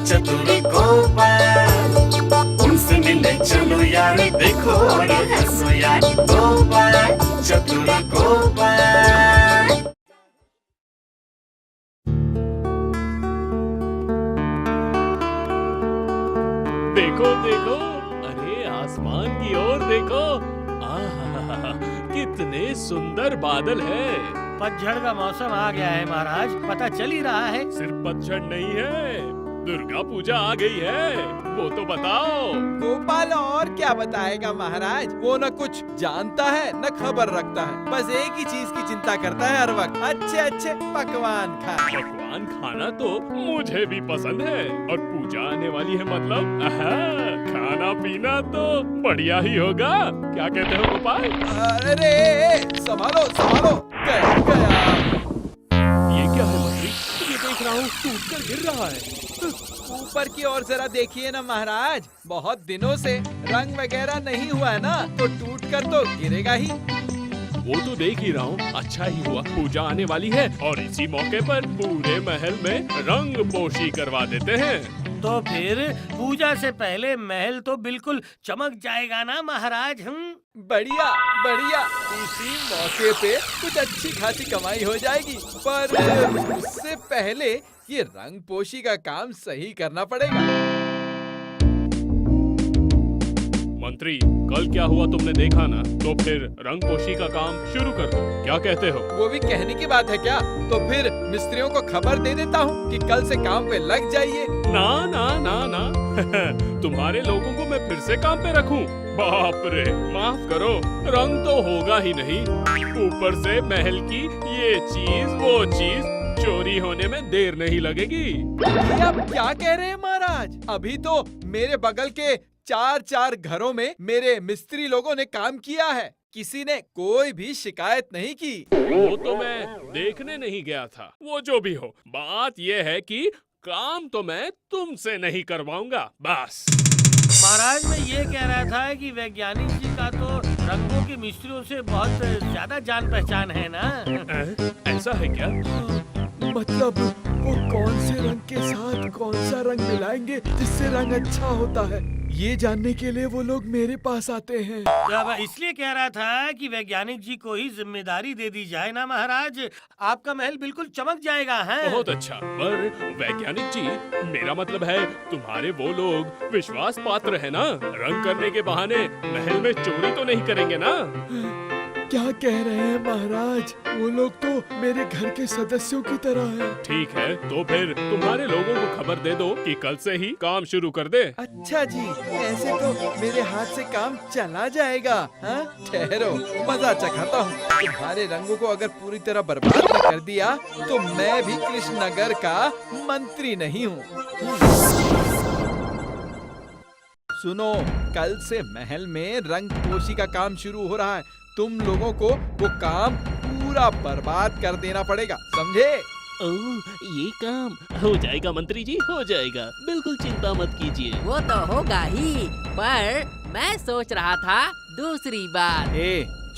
चतुर गोपाल, उनसे मिलने चलो यार, देखो और हंसो यार। गोपाल चतुर गोपाल। देखो देखो, अरे आसमान की ओर देखो। आहा, कितने सुंदर बादल है। पतझड़ का मौसम आ गया है महाराज, पता चल ही रहा है। सिर्फ पतझड़ नहीं है, दुर्गा पूजा आ गई है, वो तो बताओ। गोपाल और क्या बताएगा महाराज, वो न कुछ जानता है न खबर रखता है, बस एक ही चीज की चिंता करता है हर वक्त, अच्छे अच्छे पकवान खाना। पकवान खाना तो मुझे भी पसंद है, और पूजा आने वाली है मतलब खाना पीना तो बढ़िया ही होगा। क्या कहते हो गोपाल? अरे संभालो संभालो, गया गया। ये क्या है मंत्री? ये देख रहा हूँ टूट कर गिर रहा है। ऊपर की ओर जरा देखिए ना महाराज, बहुत दिनों से रंग वगैरह नहीं हुआ है ना, तो टूट कर तो गिरेगा ही। वो तो देख ही रहा हूँ। अच्छा ही हुआ, पूजा आने वाली है और इसी मौके पर पूरे महल में रंग पोशी करवा देते हैं। तो फिर पूजा से पहले महल तो बिल्कुल चमक जाएगा ना महाराज। बढ़िया बढ़िया, इसी मौके पे कुछ अच्छी खासी कमाई हो जाएगी, पर उससे पहले ये रंग पोशी का काम सही करना पड़ेगा। मंत्री, कल क्या हुआ तुमने देखा ना, तो फिर रंग पोशी का काम शुरू कर दो। क्या कहते हो? वो भी कहने की बात है क्या? तो फिर मिस्त्रियों को खबर दे देता हूँ कि कल से काम पे लग जाइए। ना ना ना ना तुम्हारे लोगों को मैं फिर से काम पे रखूं? बाप रे, माफ करो, रंग तो होगा ही नहीं, ऊपर से महल की ये चीज वो चीज चोरी होने में देर नहीं लगेगी। ये आप क्या कह रहे हैं महाराज? अभी तो मेरे बगल के चार घरों में मेरे मिस्त्री लोगों ने काम किया है, किसी ने कोई भी शिकायत नहीं की। वो तो मैं देखने नहीं गया था। वो जो भी हो, बात ये है कि काम तो मैं तुमसे नहीं करवाऊंगा बस। महाराज मैं ये कह रहा था कि वैज्ञानिक जी का तो रंगों के मिस्त्रियों से बहुत ज्यादा जान पहचान है ना। ऐसा है क्या? मतलब वो कौन से रंग के साथ कौन सा रंग मिलाएंगे जिससे रंग अच्छा होता है, ये जानने के लिए वो लोग मेरे पास आते हैं। अब इसलिए कह रहा था कि वैज्ञानिक जी को ही जिम्मेदारी दे दी जाए ना महाराज, आपका महल बिल्कुल चमक जाएगा। है बहुत अच्छा, पर वैज्ञानिक जी, मेरा मतलब है तुम्हारे वो लोग विश्वास पात्र है ना? रंग करने के बहाने महल में चोरी तो नहीं करेंगे ना? क्या कह रहे हैं महाराज, वो लोग तो मेरे घर के सदस्यों की तरह हैं। ठीक है, तो फिर तुम्हारे लोगों को खबर दे दो कि कल से ही काम शुरू कर दे। अच्छा जी, ऐसे तो मेरे हाथ से काम चला जाएगा। हाँ, ठहरो, मजा चखाता हूँ। तुम्हारे रंगों को अगर पूरी तरह बर्बाद न कर दिया तो मैं भी कृष्णनगर का मंत्री नहीं हूँ। सुनो, कल से महल में रंग पोशी का काम शुरू हो रहा है, तुम लोगों को वो काम पूरा बर्बाद कर देना पड़ेगा, समझे? ओह, ये काम हो जाएगा मंत्री जी, हो जाएगा, बिल्कुल चिंता मत कीजिए। वो तो होगा ही, पर मैं सोच रहा था दूसरी बात।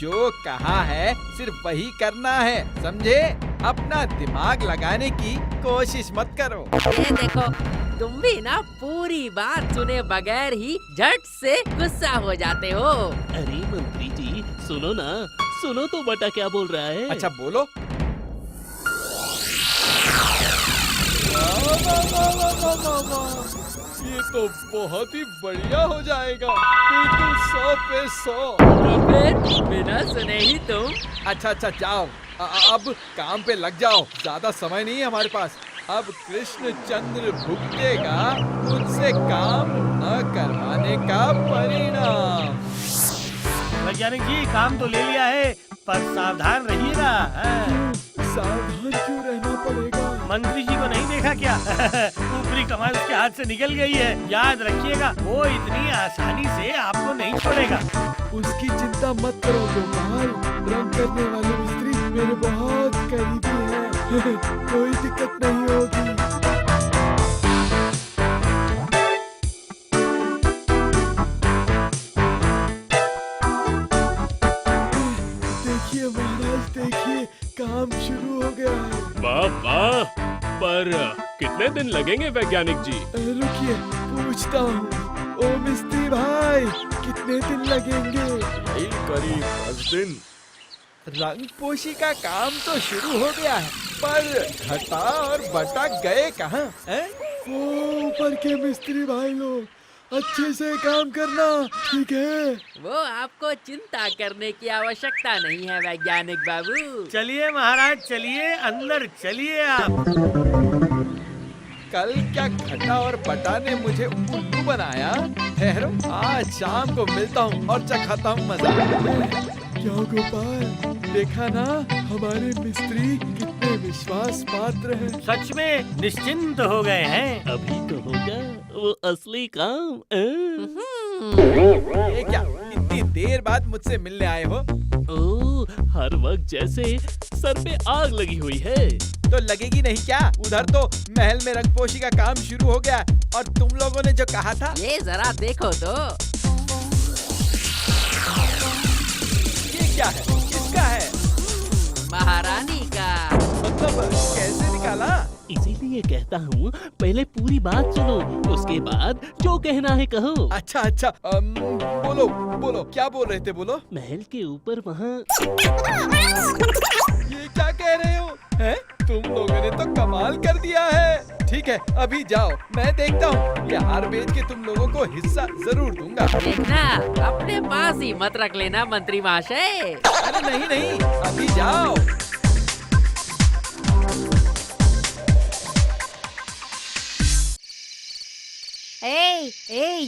जो कहा है सिर्फ वही करना है, समझे? अपना दिमाग लगाने की कोशिश मत करो। ये देखो, तुम भी ना पूरी बात सुने बगैर ही झट से गुस्सा हो जाते हो। अरे मंत्री जी, सुनो ना, सुनो तो बटा क्या बोल रहा है। अच्छा बोलो। ये तो बहुत ही बढ़िया हो जाएगा, बिल्कुल 100 पे 100। तो फिर बिना सुने ही तुम। अच्छा जाओ, अब काम पे लग जाओ, ज्यादा समय नहीं है हमारे पास। अब कृष्णचंद्र भुगतेगा मुझसे काम न करवाने का परिणाम। वैज्ञानिक जी, काम तो ले लिया है, पर सावधान रहिएगा। सावधान क्यों रहना पड़ेगा? मंत्री जी को नहीं देखा क्या? ऊपरी कमाल उसके हाथ से निकल गई है, याद रखिएगा, वो इतनी आसानी से आपको नहीं छोड़ेगा। उसकी चिंता मत करो गोपाल, रंग करने वाले मिस्त्री मेरे बहुत करीबी हैं। कोई दिक्कत नहीं होगी। देखिए महाराज, देखिए, काम शुरू हो गया है। वाह वाह, पर कितना कितने दिन लगेंगे वैज्ञानिक जी? रुकिए, पूछता हूँ। ओ मिस्त्री भाई, कितने दिन लगेंगे? यही करीब 10 दिन। रंग पोशी का काम तो शुरू हो गया है, पर घटा और बटा गए कहाँ? वो ऊपर के मिस्त्री भाई लोग अच्छे से काम करना, ठीक है? वो आपको चिंता करने की आवश्यकता नहीं है वैज्ञानिक बाबू। चलिए महाराज, चलिए अंदर चलिए आप। कल क्या घटा और बटा ने मुझे उल्लू बनाया? ठहरो, आज शाम को मिलता हूँ और चखाता हूँ मजा। क्या गोपाल, देखा ना हमारे मिस्त्री कितने विश्वास पात्र हैं। सच में निश्चिंत हो गए हैं। अभी तो होगा वो असली काम। ये क्या, इतनी देर बाद मुझसे मिलने आए हो? ओ, हर वक्त जैसे सर पे आग लगी हुई है। तो लगेगी नहीं क्या? उधर तो महल में रंगपोशी का काम शुरू हो गया और तुम लोगों ने जो कहा था। ये जरा देखो तो। ये क्या है? किसका है? महारानी का। मतलब कैसे निकाला? इसीलिए कहता हूँ पहले पूरी बात सुनो, उसके बाद जो कहना है कहो। अच्छा अच्छा, बोलो बोलो, क्या बोल रहे थे? बोलो। महल के ऊपर वहाँ ये क्या कह रहे हो? हैं? तुम लोगों ने तो कमाल कर दिया है। ठीक है, अभी जाओ, मैं देखता हूँ। ये हार बेच के तुम लोगों को हिस्सा जरूर दूंगा। देखना, अपने पास ही मत रख लेना मंत्री महाशय। अरे नहीं नहीं, अभी जाओ।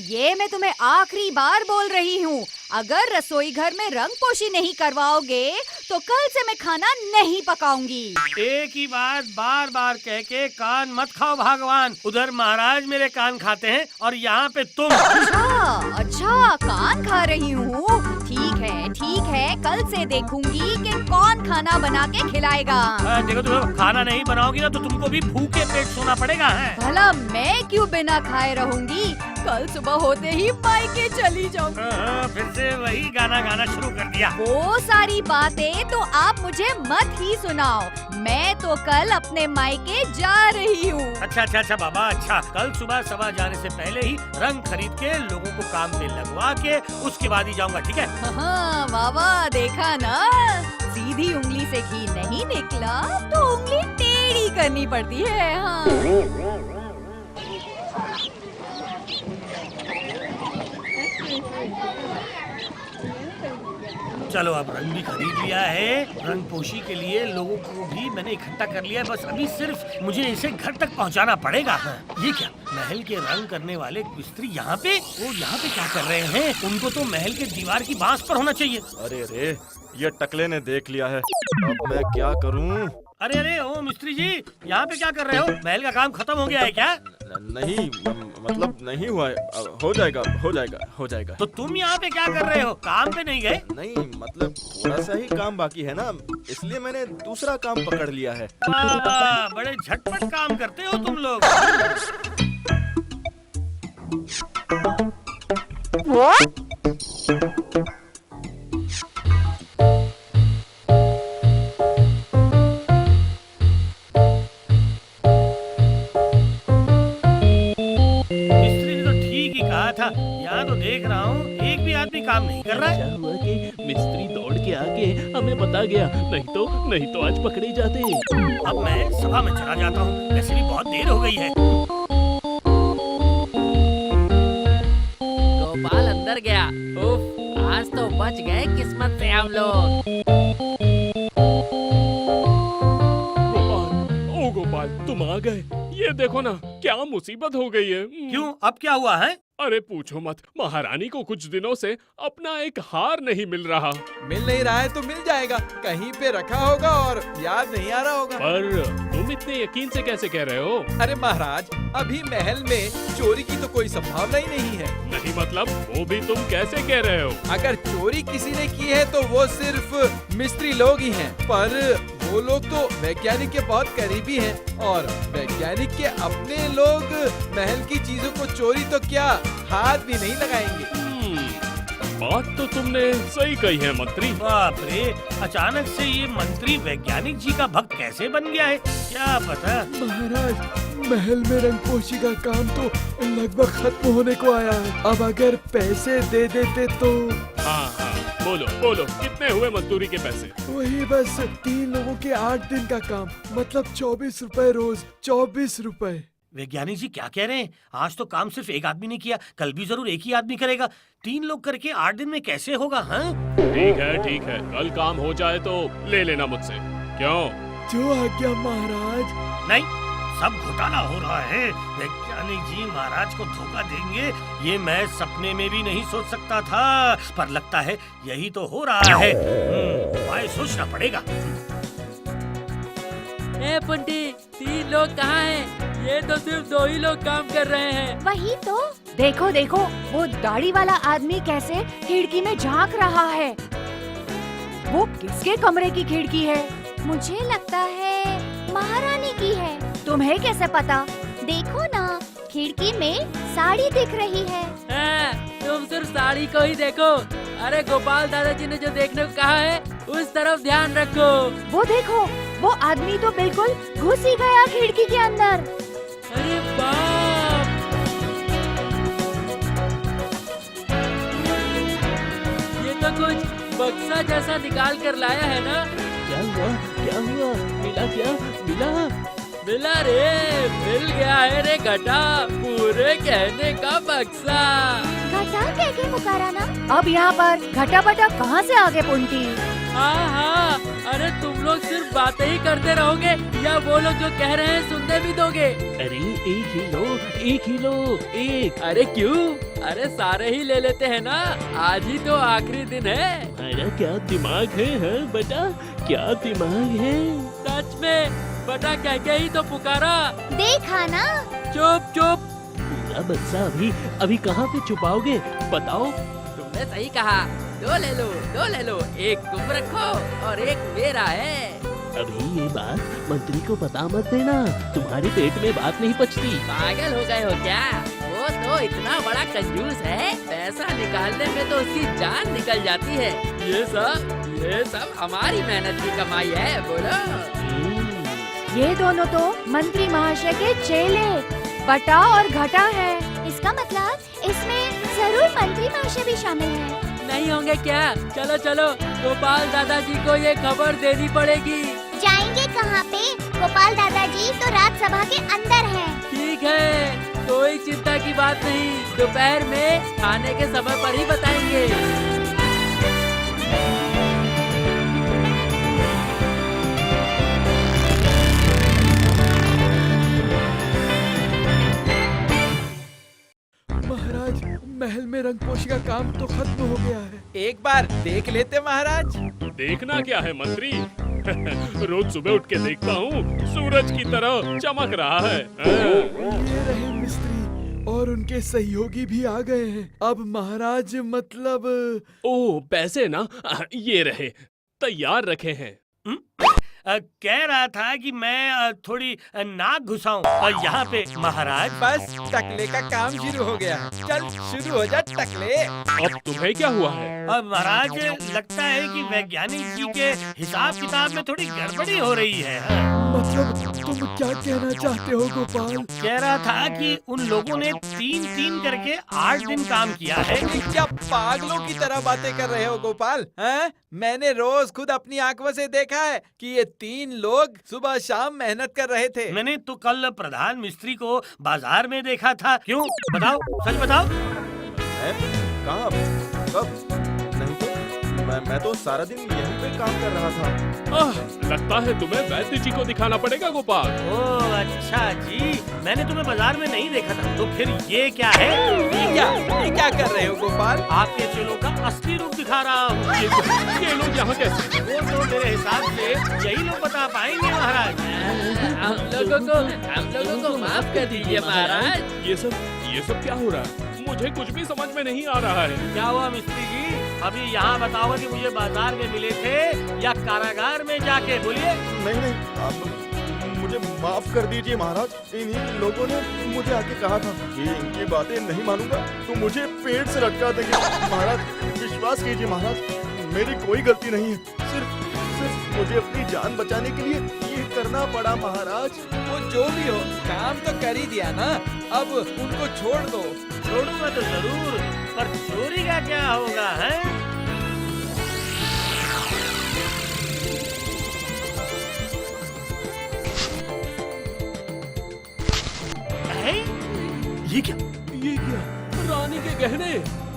ये मैं तुम्हें आखिरी बार बोल रही हूँ, अगर रसोई घर में रंग पोशी नहीं करवाओगे तो कल से मैं खाना नहीं पकाऊंगी। एक ही बात बार बार कह के कान मत खाओ भगवान। उधर महाराज मेरे कान खाते हैं और यहाँ पे तुम। अच्छा, कान खा रही हूँ। ठीक है, कल से देखूंगी कि कौन खाना बना के खिलाएगा। देखो तुम खाना नहीं बनाओगी ना तो तुमको भी भूखे पेट सोना पड़ेगा है। भला मैं क्यों बिना खाए रहूंगी? कल सुबह होते ही मायके चली जाऊंगी। फिर से वही गाना गाना शुरू कर दिया। वो सारी बातें तो आप मुझे मत ही सुनाओ, मैं तो कल अपने मायके जा रही हूँ। अच्छा बाबा, अच्छा कल सुबह सभा जाने से पहले ही रंग खरीद के लोगों को काम पे लगवा के उसके बाद ही जाऊंगा, ठीक है? हाँ बाबा, देखा ना, सीधी उंगली से घी नहीं निकला तो उंगली टेढ़ी करनी पड़ती है। हाँ। चलो अब रंग भी खरीद लिया है, रंग पोशी के लिए लोगों को भी मैंने इकट्ठा कर लिया है। बस अभी सिर्फ मुझे इसे घर तक पहुंचाना पड़ेगा। हाँ, ये क्या, महल के रंग करने वाले मिस्त्री यहाँ पे? वो यहाँ पे क्या कर रहे हैं? उनको तो महल के दीवार की बांस पर होना चाहिए। अरे ये टकले ने देख लिया है, अब मैं क्या करूं? अरे ओ मिस्त्री जी, यहाँ पे क्या कर रहे हो? महल का काम खत्म हो गया है क्या? नहीं, मतलब नहीं हुआ है। हो जाएगा। तो तुम यहाँ पे क्या कर रहे हो? काम पे नहीं गए? नहीं, मतलब थोड़ा सा ही काम बाकी है ना, इसलिए मैंने दूसरा काम पकड़ लिया है। वाह, बड़े झटपट काम करते हो तुम लोग। था, यहाँ तो देख रहा हूँ एक भी आदमी काम नहीं कर रहा है। क्या हुआ कि मिस्त्री दौड़ के आके हमें बता गया, नहीं तो आज पकड़े जाते। अब मैं सभा में चला जाता हूँ, वैसे भी बहुत देर हो गई है। गोपाल अंदर गया। उफ, आज तो बच गए किस्मत से हम लोग। गोपाल, तुम आ गए। ये देखो ना, क्या मुसीबत हो गई है। क्यों, अब क्या हुआ है? अरे पूछो मत, महारानी को कुछ दिनों से अपना एक हार नहीं मिल रहा। मिल नहीं रहा है तो मिल जाएगा, कहीं पे रखा होगा और याद नहीं आ रहा होगा। पर तुम इतने यकीन से कैसे कह रहे हो? अरे महाराज, अभी महल में चोरी की तो कोई संभावना ही नहीं है। नहीं मतलब, वो भी तुम कैसे कह रहे हो? अगर चोरी किसी ने की है तो वो सिर्फ मिस्त्री लोग ही हैं, पर वो लोग तो वैज्ञानिक के बहुत करीबी हैं और वैज्ञानिक के अपने लोग महल की चीजों को चोरी तो क्या हाथ भी नहीं लगाएंगे। बात तो तुमने सही कही है मंत्री। बाप रे, अचानक से ये मंत्री वैज्ञानिक जी का भक्त कैसे बन गया है, क्या पता। महाराज, महल में रंगपोशी का काम तो लगभग खत्म होने को आया है। अब अगर पैसे दे देते तो। हाँ हाँ, बोलो बोलो, कितने हुए मजदूरी के पैसे? वही बस 3 लोगों के 8 दिन का काम, मतलब 24 रुपए रोज। 24 रुपए। वैज्ञानिक जी क्या कह रहे हैं? आज तो काम सिर्फ एक आदमी ने किया, कल भी जरूर एक ही आदमी करेगा। 3 लोग करके 8 दिन में कैसे होगा? हाँ ठीक है, कल काम हो जाए तो ले लेना मुझसे। क्यों? जो आज्ञा महाराज। नहीं, सब घोटाला हो रहा है। वैज्ञानिक जी महाराज को धोखा देंगे ये मैं सपने में भी नहीं सोच सकता था, पर लगता है यही तो हो रहा है। उपाय सोचना पड़ेगा। ए पुंटी, 3 लोग कहाँ हैं? ये तो सिर्फ 2 ही लोग काम कर रहे हैं। वही तो। देखो देखो, वो दाढ़ी वाला आदमी कैसे खिड़की में झांक रहा है। वो किसके कमरे की खिड़की है? मुझे लगता है महारानी की है। तुम्हें कैसे पता? देखो ना, खिड़की में साड़ी दिख रही है। तुम सिर्फ साड़ी को ही देखो। अरे गोपाल दादाजी ने जो देखने को कहा है उस तरफ ध्यान रखो। वो देखो, वो आदमी तो बिल्कुल घुस ही गया खिड़की के अंदर। अरे बाप! ये तो कुछ बक्सा जैसा निकाल कर लाया है ना? क्या हुआ? मिला क्या? मिला रे, मिल गया है रे घटा, पूरे कहने का बक्सा। घटा कह के पुकारा ना? अब यहाँ पर घटा बटा कहाँ से आ गए पुंटी? हाँ, अरे तुम लोग सिर्फ बातें ही करते रहोगे या वो लोग जो कह रहे हैं सुनने भी दोगे? अरे एक ही लो। अरे क्यों? अरे सारे ही ले लेते हैं ना, आज ही तो आखिरी दिन है। अरे क्या दिमाग है बेटा, क्या दिमाग है? सच में बटा कह के ही तो पुकारा। देखा ना? चुप। पूरा बक्सा अभी कहाँ पे छुपाओगे? बताओ। तुमने सही कहा, 2 ले लो, एक तुम रखो और एक मेरा है। अभी ये बात मंत्री को पता मत देना, तुम्हारे पेट में बात नहीं पचती। पागल हो गए हो क्या? वो तो इतना बड़ा कंजूस है, पैसा निकालने में तो उसकी जान निकल जाती है। ये सब हमारी मेहनत की कमाई है। बोलो। ये दोनों तो मंत्री महाशय के चेले बटा और घटा है। इसका मतलब इसमें जरूर मंत्री महाशय भी शामिल है। नहीं होंगे क्या? चलो, गोपाल दादाजी को ये खबर देनी पड़ेगी। जाएंगे कहाँ पे? गोपाल दादाजी तो राज्यसभा के अंदर हैं। ठीक है, कोई चिंता की बात नहीं, दोपहर में खाने के समय पर ही बताएंगे। महल में रंगपोशी का काम तो खत्म हो गया है। एक बार देख लेते महाराज। देखना क्या है मंत्री? रोज सुबह उठ के देखता हूँ, सूरज की तरह चमक रहा है। ये रहे मिस्त्री और उनके सहयोगी भी आ गए हैं। अब महाराज मतलब। ओह, पैसे ना, ये रहे, तैयार रखे हैं। कह रहा था कि मैं थोड़ी नाक घुसाऊं यहाँ पे महाराज। बस टकले का काम शुरू हो गया। चल शुरू हो जा टकले। अब तुम्हें क्या हुआ है? अब महाराज लगता है कि वैज्ञानिक जी के हिसाब किताब में थोड़ी गड़बड़ी हो रही है। मतलब तुम क्या कहना चाहते हो गोपाल? कह रहा था कि उन लोगों ने 3 करके 8 दिन काम किया है। क्या पागलों की तरह बातें कर रहे हो गोपाल? हैं? मैंने रोज खुद अपनी आंखों से देखा है कि ये 3 लोग सुबह शाम मेहनत कर रहे थे। मैंने तो कल प्रधान मिस्त्री को बाजार में देखा था। क्यों? बताओ, सच बताओ। कहाँ? कब? नहीं तो मैं तो सारा दिन यहीं पे काम कर रहा था। लगता है तुम्हें वैद्य जी को दिखाना पड़ेगा गोपाल। ओह अच्छा जी, मैंने तुम्हें बाजार में नहीं देखा था। तो फिर ये क्या है? ये क्या कर रहे हो गोपाल? आपके चेलों का असली रूप दिखा रहा हूँ। ये लोग यहाँ कैसे? वो तो मेरे हिसाब से यही लोग बता पाएंगे महाराज। हम लोगों को माफ कर दीजिए महाराज। ये सब क्या हो रहा है? मुझे कुछ भी समझ में नहीं आ रहा है। क्या हुआ मिस्त्री जी? अभी यहाँ बताओ कि मुझे बाजार में मिले थे या कारागार में जाके? बोलिए। नहीं, आप मुझे माफ कर दीजिए महाराज। इन्हीं लोगों ने मुझे आके कहा था कि इनकी बातें नहीं मानूंगा तो मुझे पेड़ से लटका देंगे। महाराज विश्वास कीजिए महाराज, मेरी कोई गलती नहीं है। सिर्फ सिर्फ मुझे अपनी जान बचाने के लिए ये करना पड़ा महाराज। वो जो भी हो, काम तो कर ही दिया ना, अब उनको छोड़ दो। छोड़ूंगा तो जरूर, पर चोरी का क्या होगा है? ये क्या? ये क्या? रानी के गहने।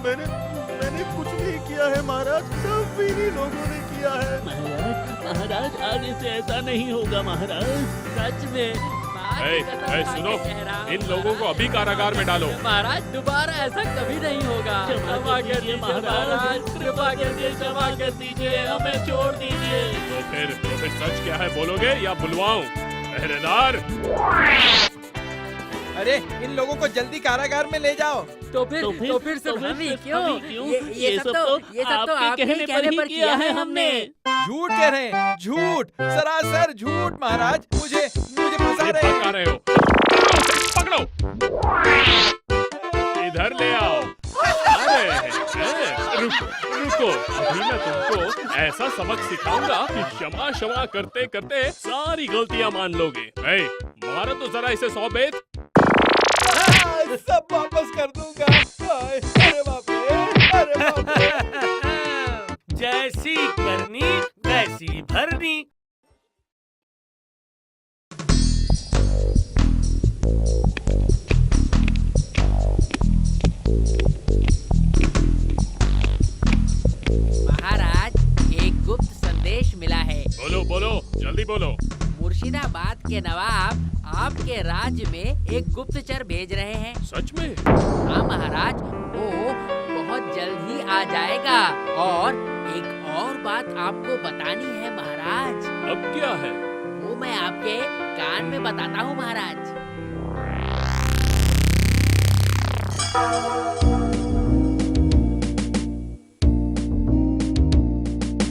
मैंने कुछ नहीं किया है महाराज, सब इन्हीं लोगों ने किया है। महाराज आगे से ऐसा नहीं होगा महाराज, सच में माँ की कसम खा के सुनो, कह रहा हूँ, इन लोगों को अभी कारागार में डालो। महाराज दोबारा ऐसा कभी नहीं होगा। क्षमा कर दीजिए महाराज, कृपा करके क्षमा कर दीजिए, हमें छोड़ दीजिए। तो फिर सच क्या है बोलोगे या बुलवाऊं? पहरेदार। अरे इन लोगों को जल्दी कारागार में ले जाओ। तो फिर सिर्फ हम ही क्यों? ये सब तो आपके कहने पर किया है हमने। झूठ कह रहे हैं, झूठ, सरासर झूठ महाराज। मुझे फंसा रहे भड़का रहे हो। पकड़ो, इधर ले आओ। अरे रुको, अभी मैं तुमको ऐसा सबक सिखाऊंगा कि क्षमा करते करते सारी गलतियां मान लोगे। मारो तो जरा इसे 100 बेत। सब वापस कर दूंगा। अरे बाप रे, अरे बाप रे। जैसी करनी वैसी भरनी। महाराज एक गुप्त संदेश मिला है। बोलो, जल्दी बोलो। मुर्शिदाबाद के नवाब आपके राज्य में एक गुप्तचर भेज रहे हैं। सच में? हाँ महाराज, वो बहुत जल्द ही आ जाएगा। और एक और बात आपको बतानी है महाराज। अब क्या है? वो मैं आपके कान में बताता हूँ महाराज।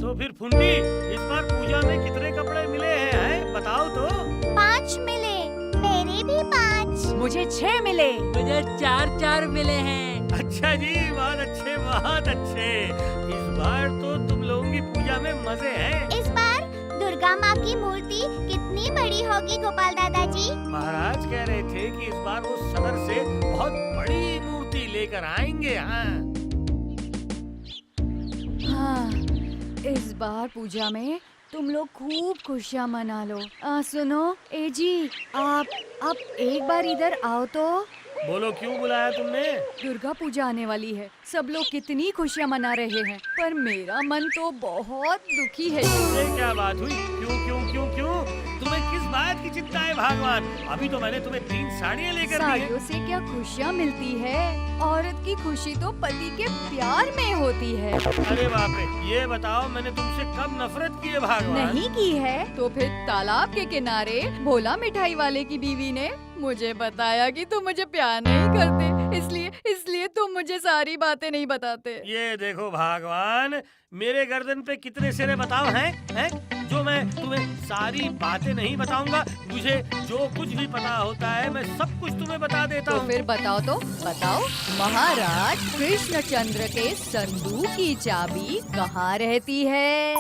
तो फिर फुंडी, इस बार पूजा में कितने कपड़े मिले हैं? बताओ तो। 5 मिले, मेरे भी 5। मुझे 6 मिले। मुझे 4 मिले हैं। अच्छा जी, बहुत अच्छे, बहुत अच्छे। इस बार तो तुम लोगों की पूजा में मजे हैं। इस बार दुर्गा माँ की मूर्ति कितनी बड़ी होगी गोपाल दादाजी? महाराज कह रहे थे कि इस बार वो सदर से बहुत बड़ी मूर्ति लेकर आएंगे। हाँ, इस बार पूजा में तुम लोग खूब खुशियाँ मना लो। सुनो, ए जी, आप एक बार इधर आओ तो। बोलो, क्यों बुलाया तुमने? दुर्गा पूजा आने वाली है, सब लोग कितनी खुशियाँ मना रहे हैं, पर मेरा मन तो बहुत दुखी है। ये क्या बात हुई? क्यों? तुम्हें किस बात की चिंता है भगवान? अभी तो मैंने तुम्हें 3 साड़ियाँ लेकर दी हैं। साड़ियों से क्या खुशियाँ मिलती है? औरत की खुशी तो पति के प्यार में होती है। अरे बाप रे, ये बताओ मैंने तुमसे कब नफरत की है भगवान? नहीं की है तो फिर तालाब के किनारे भोला मिठाई वाले की बीवी ने मुझे बताया कि तुम मुझे प्यार नहीं करते, इसलिए तुम मुझे सारी बातें नहीं बताते। ये देखो भगवान, मेरे गर्दन पे कितने सिरे बताओ हैं? जो मैं तुम्हें सारी बातें नहीं बताऊंगा। मुझे जो कुछ भी पता होता है मैं सब कुछ तुम्हें बता देता तो हूँ। फिर बताओ। महाराज कृष्णचंद्र के संदूक की चाबी कहाँ रहती है?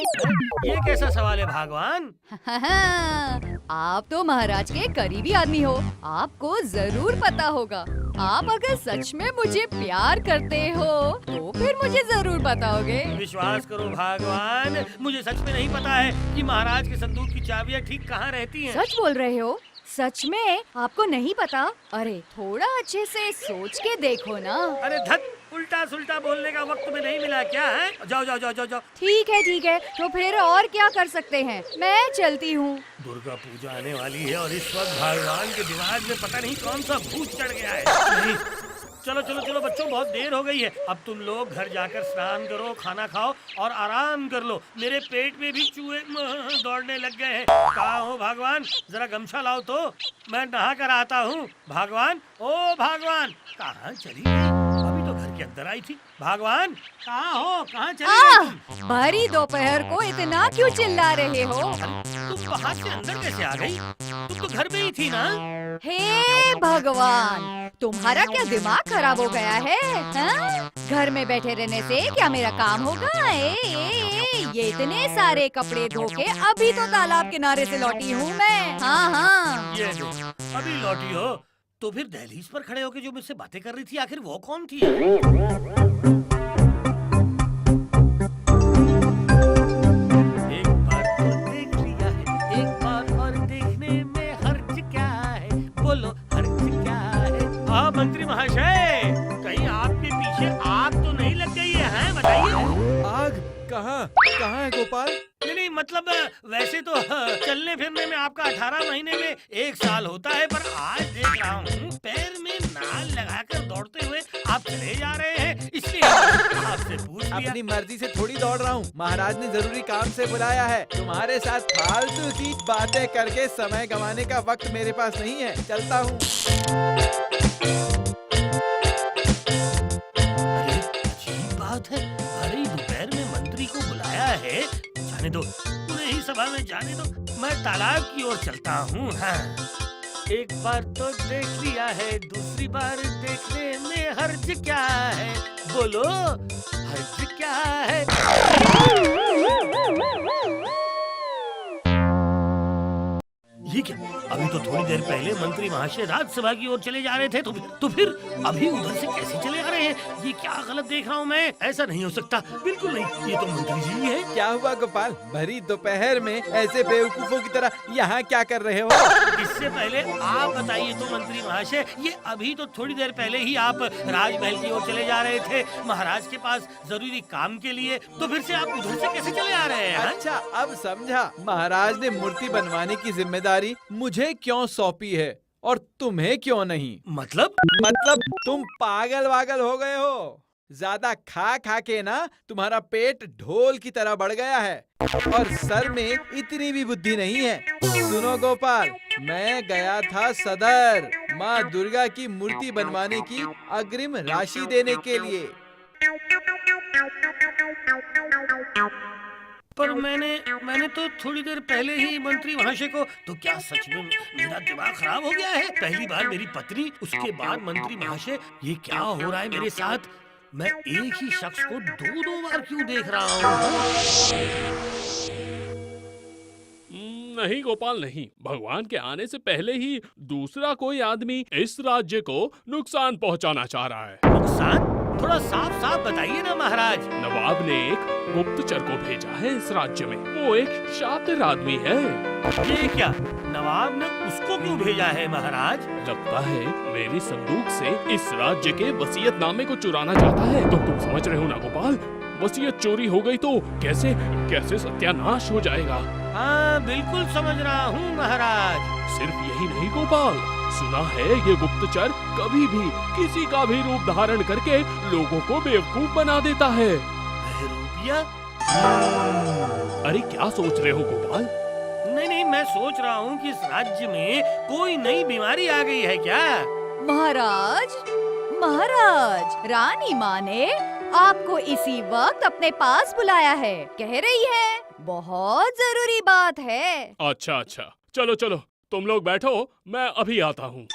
ये कैसा सवाल है भगवान? आप तो महाराज के करीबी आदमी हो, आपको जरूर पता होगा। आप अगर सच में मुझे प्यार करते हो तो फिर मुझे जरूर बताओगे। विश्वास करो भगवान, मुझे सच में नहीं पता है कि महाराज के संदूक की चाबियाँ ठीक कहाँ रहती हैं। सच बोल रहे हो? सच में आपको नहीं पता? अरे थोड़ा अच्छे से सोच के देखो ना। अरे धत, उल्टा सुल्टा बोलने का वक्त में नहीं मिला क्या है? जाओ। ठीक है, तो फिर और क्या कर सकते हैं, मैं चलती हूँ। दुर्गा पूजा आने वाली है और इस वक्त भगवान के दिमाग में पता नहीं कौन सा भूत चढ़ गया है। चलो बच्चों, बहुत देर हो गई है। अब तुम लोग घर जाकर स्नान करो, खाना खाओ और आराम कर लो। मेरे पेट में भी चूहे दौड़ने लग गए हैं। कहाँ हो भगवान? जरा गमछा लाओ तो, मैं नहा कर आता हूँ। भगवान, ओ भगवान, कहाँ चली गई? अभी तो घर के अंदर आई थी। भगवान, कहाँ हो? कहाँ चली गई तुम? भरी दोपहर को इतना क्यों चिल्ला रहे हो? तुम बाहर से अंदर कैसे आ गई? तुम तो घर में ही थी ना? हे भगवान, तुम्हारा क्या दिमाग खराब हो गया है? हाँ? घर में बैठे रहने से क्या मेरा काम होगा? ये इतने सारे कपड़े धो के अभी तो तालाब किनारे से लौटी हूँ मैं। हाँ हाँ। ये लो, अभी लौटी हो तो फिर दहलीज पर खड़े होके जो मुझसे बातें कर रही थी, आखिर वो कौन थी? एक बार तो देख लिया है, एक बार और देखने में हर्ज क्या है? बोलो हर्ज क्या है? हाँ मंत्री महाशय, कहीं आपके पीछे आग तो नहीं लग गई है, हैं? बताइए। आग कहाँ कहाँ है गोपाल? नहीं मतलब वैसे तो चलने फिरने में आपका 18 महीने में 1 साल होता है, पर आज देख रहा हूँ पैर में नाल लगाकर दौड़ते हुए आप चले जा रहे हैं, इसलिए आपसे पूछ लिया। अपनी मर्जी से थोड़ी दौड़ रहा हूँ, महाराज ने जरूरी काम से बुलाया है। तुम्हारे साथ फालतू की बातें करके समय गंवाने का वक्त मेरे पास नहीं है, चलता हूँ। अरे अजीब बात है, अरे दोपहर में मंत्री को बुलाया है, जाने दो, उन्हें ही सभा में जाने दो, मैं तालाब की ओर चलता हूँ। हाँ। एक बार तो देख लिया है, दूसरी बार देखने में हर्ज क्या है? बोलो हर्ज क्या है? ये क्या? अभी तो थोड़ी देर पहले मंत्री महाशय राज्यसभा की ओर चले जा रहे थे, तो फिर अभी उधर से कैसे चले आ रहे हैं? ये क्या गलत देख रहा हूँ मैं? ऐसा नहीं हो सकता, बिल्कुल नहीं, ये तो मंत्री जी ही है। क्या हुआ गोपाल, भरी दोपहर में ऐसे बेवकूफों की तरह यहाँ क्या कर रहे हो? इससे पहले आप बताइए तो मंत्री महाशय, ये अभी तो थोड़ी देर पहले ही आप राजमहल की ओर चले जा रहे थे महाराज के पास जरूरी काम के लिए, तो फिर से आप उधर से कैसे चले आ रहे हैं? अच्छा अब समझा, महाराज ने मूर्ति बनवाने की जिम्मेदारी मुझे क्यों सौंपी है और तुम्हें क्यों नहीं? मतलब तुम पागल वागल हो गए हो। ज्यादा खा खा के ना तुम्हारा पेट ढोल की तरह बढ़ गया है और सर में इतनी भी बुद्धि नहीं है। सुनो गोपाल, मैं गया था सदर माँ दुर्गा की मूर्ति बनवाने की अग्रिम राशि देने के लिए। पर मैंने तो थोड़ी देर पहले ही मंत्री महाशय को, तो क्या सच में मेरा दिमाग खराब हो गया है? पहली बार मेरी पत्नी, उसके बाद मंत्री महाशय, ये क्या हो रहा है मेरे साथ? मैं एक ही शख्स को 2-2 बार क्यों देख रहा हूँ? नहीं गोपाल नहीं, भगवान के आने से पहले ही दूसरा कोई आदमी इस राज्य को नुकसान पहुंचाना चाह रहा है। नुकसान? थोड़ा साफ साफ बताइए ना महाराज। नवाब ने एक गुप्तचर को भेजा है इस राज्य में, वो एक शातिर आदमी है। ये क्या, नवाब ने उसको क्यों भेजा है महाराज? लगता है मेरी संदूक से इस राज्य के वसीयतनामे को चुराना चाहता है। तो तुम समझ रहे हो ना गोपाल, वसीयत चोरी हो गई तो कैसे कैसे सत्यानाश हो जाएगा। हाँ बिल्कुल समझ रहा हूँ महाराज। सिर्फ यही नहीं गोपाल, सुना है ये गुप्तचर कभी भी किसी का भी रूप धारण करके लोगों को बेवकूफ बना देता है। बहरूपिया? अरे क्या सोच रहे हो गोपाल? नहीं, मैं सोच रहा हूँ कि इस राज्य में कोई नई बीमारी आ गई है क्या? महाराज, रानी माँ ने आपको इसी वक्त अपने पास बुलाया है, कह रही है बहुत जरूरी बात है। अच्छा, चलो तुम लोग बैठो, मैं अभी आता हूँ।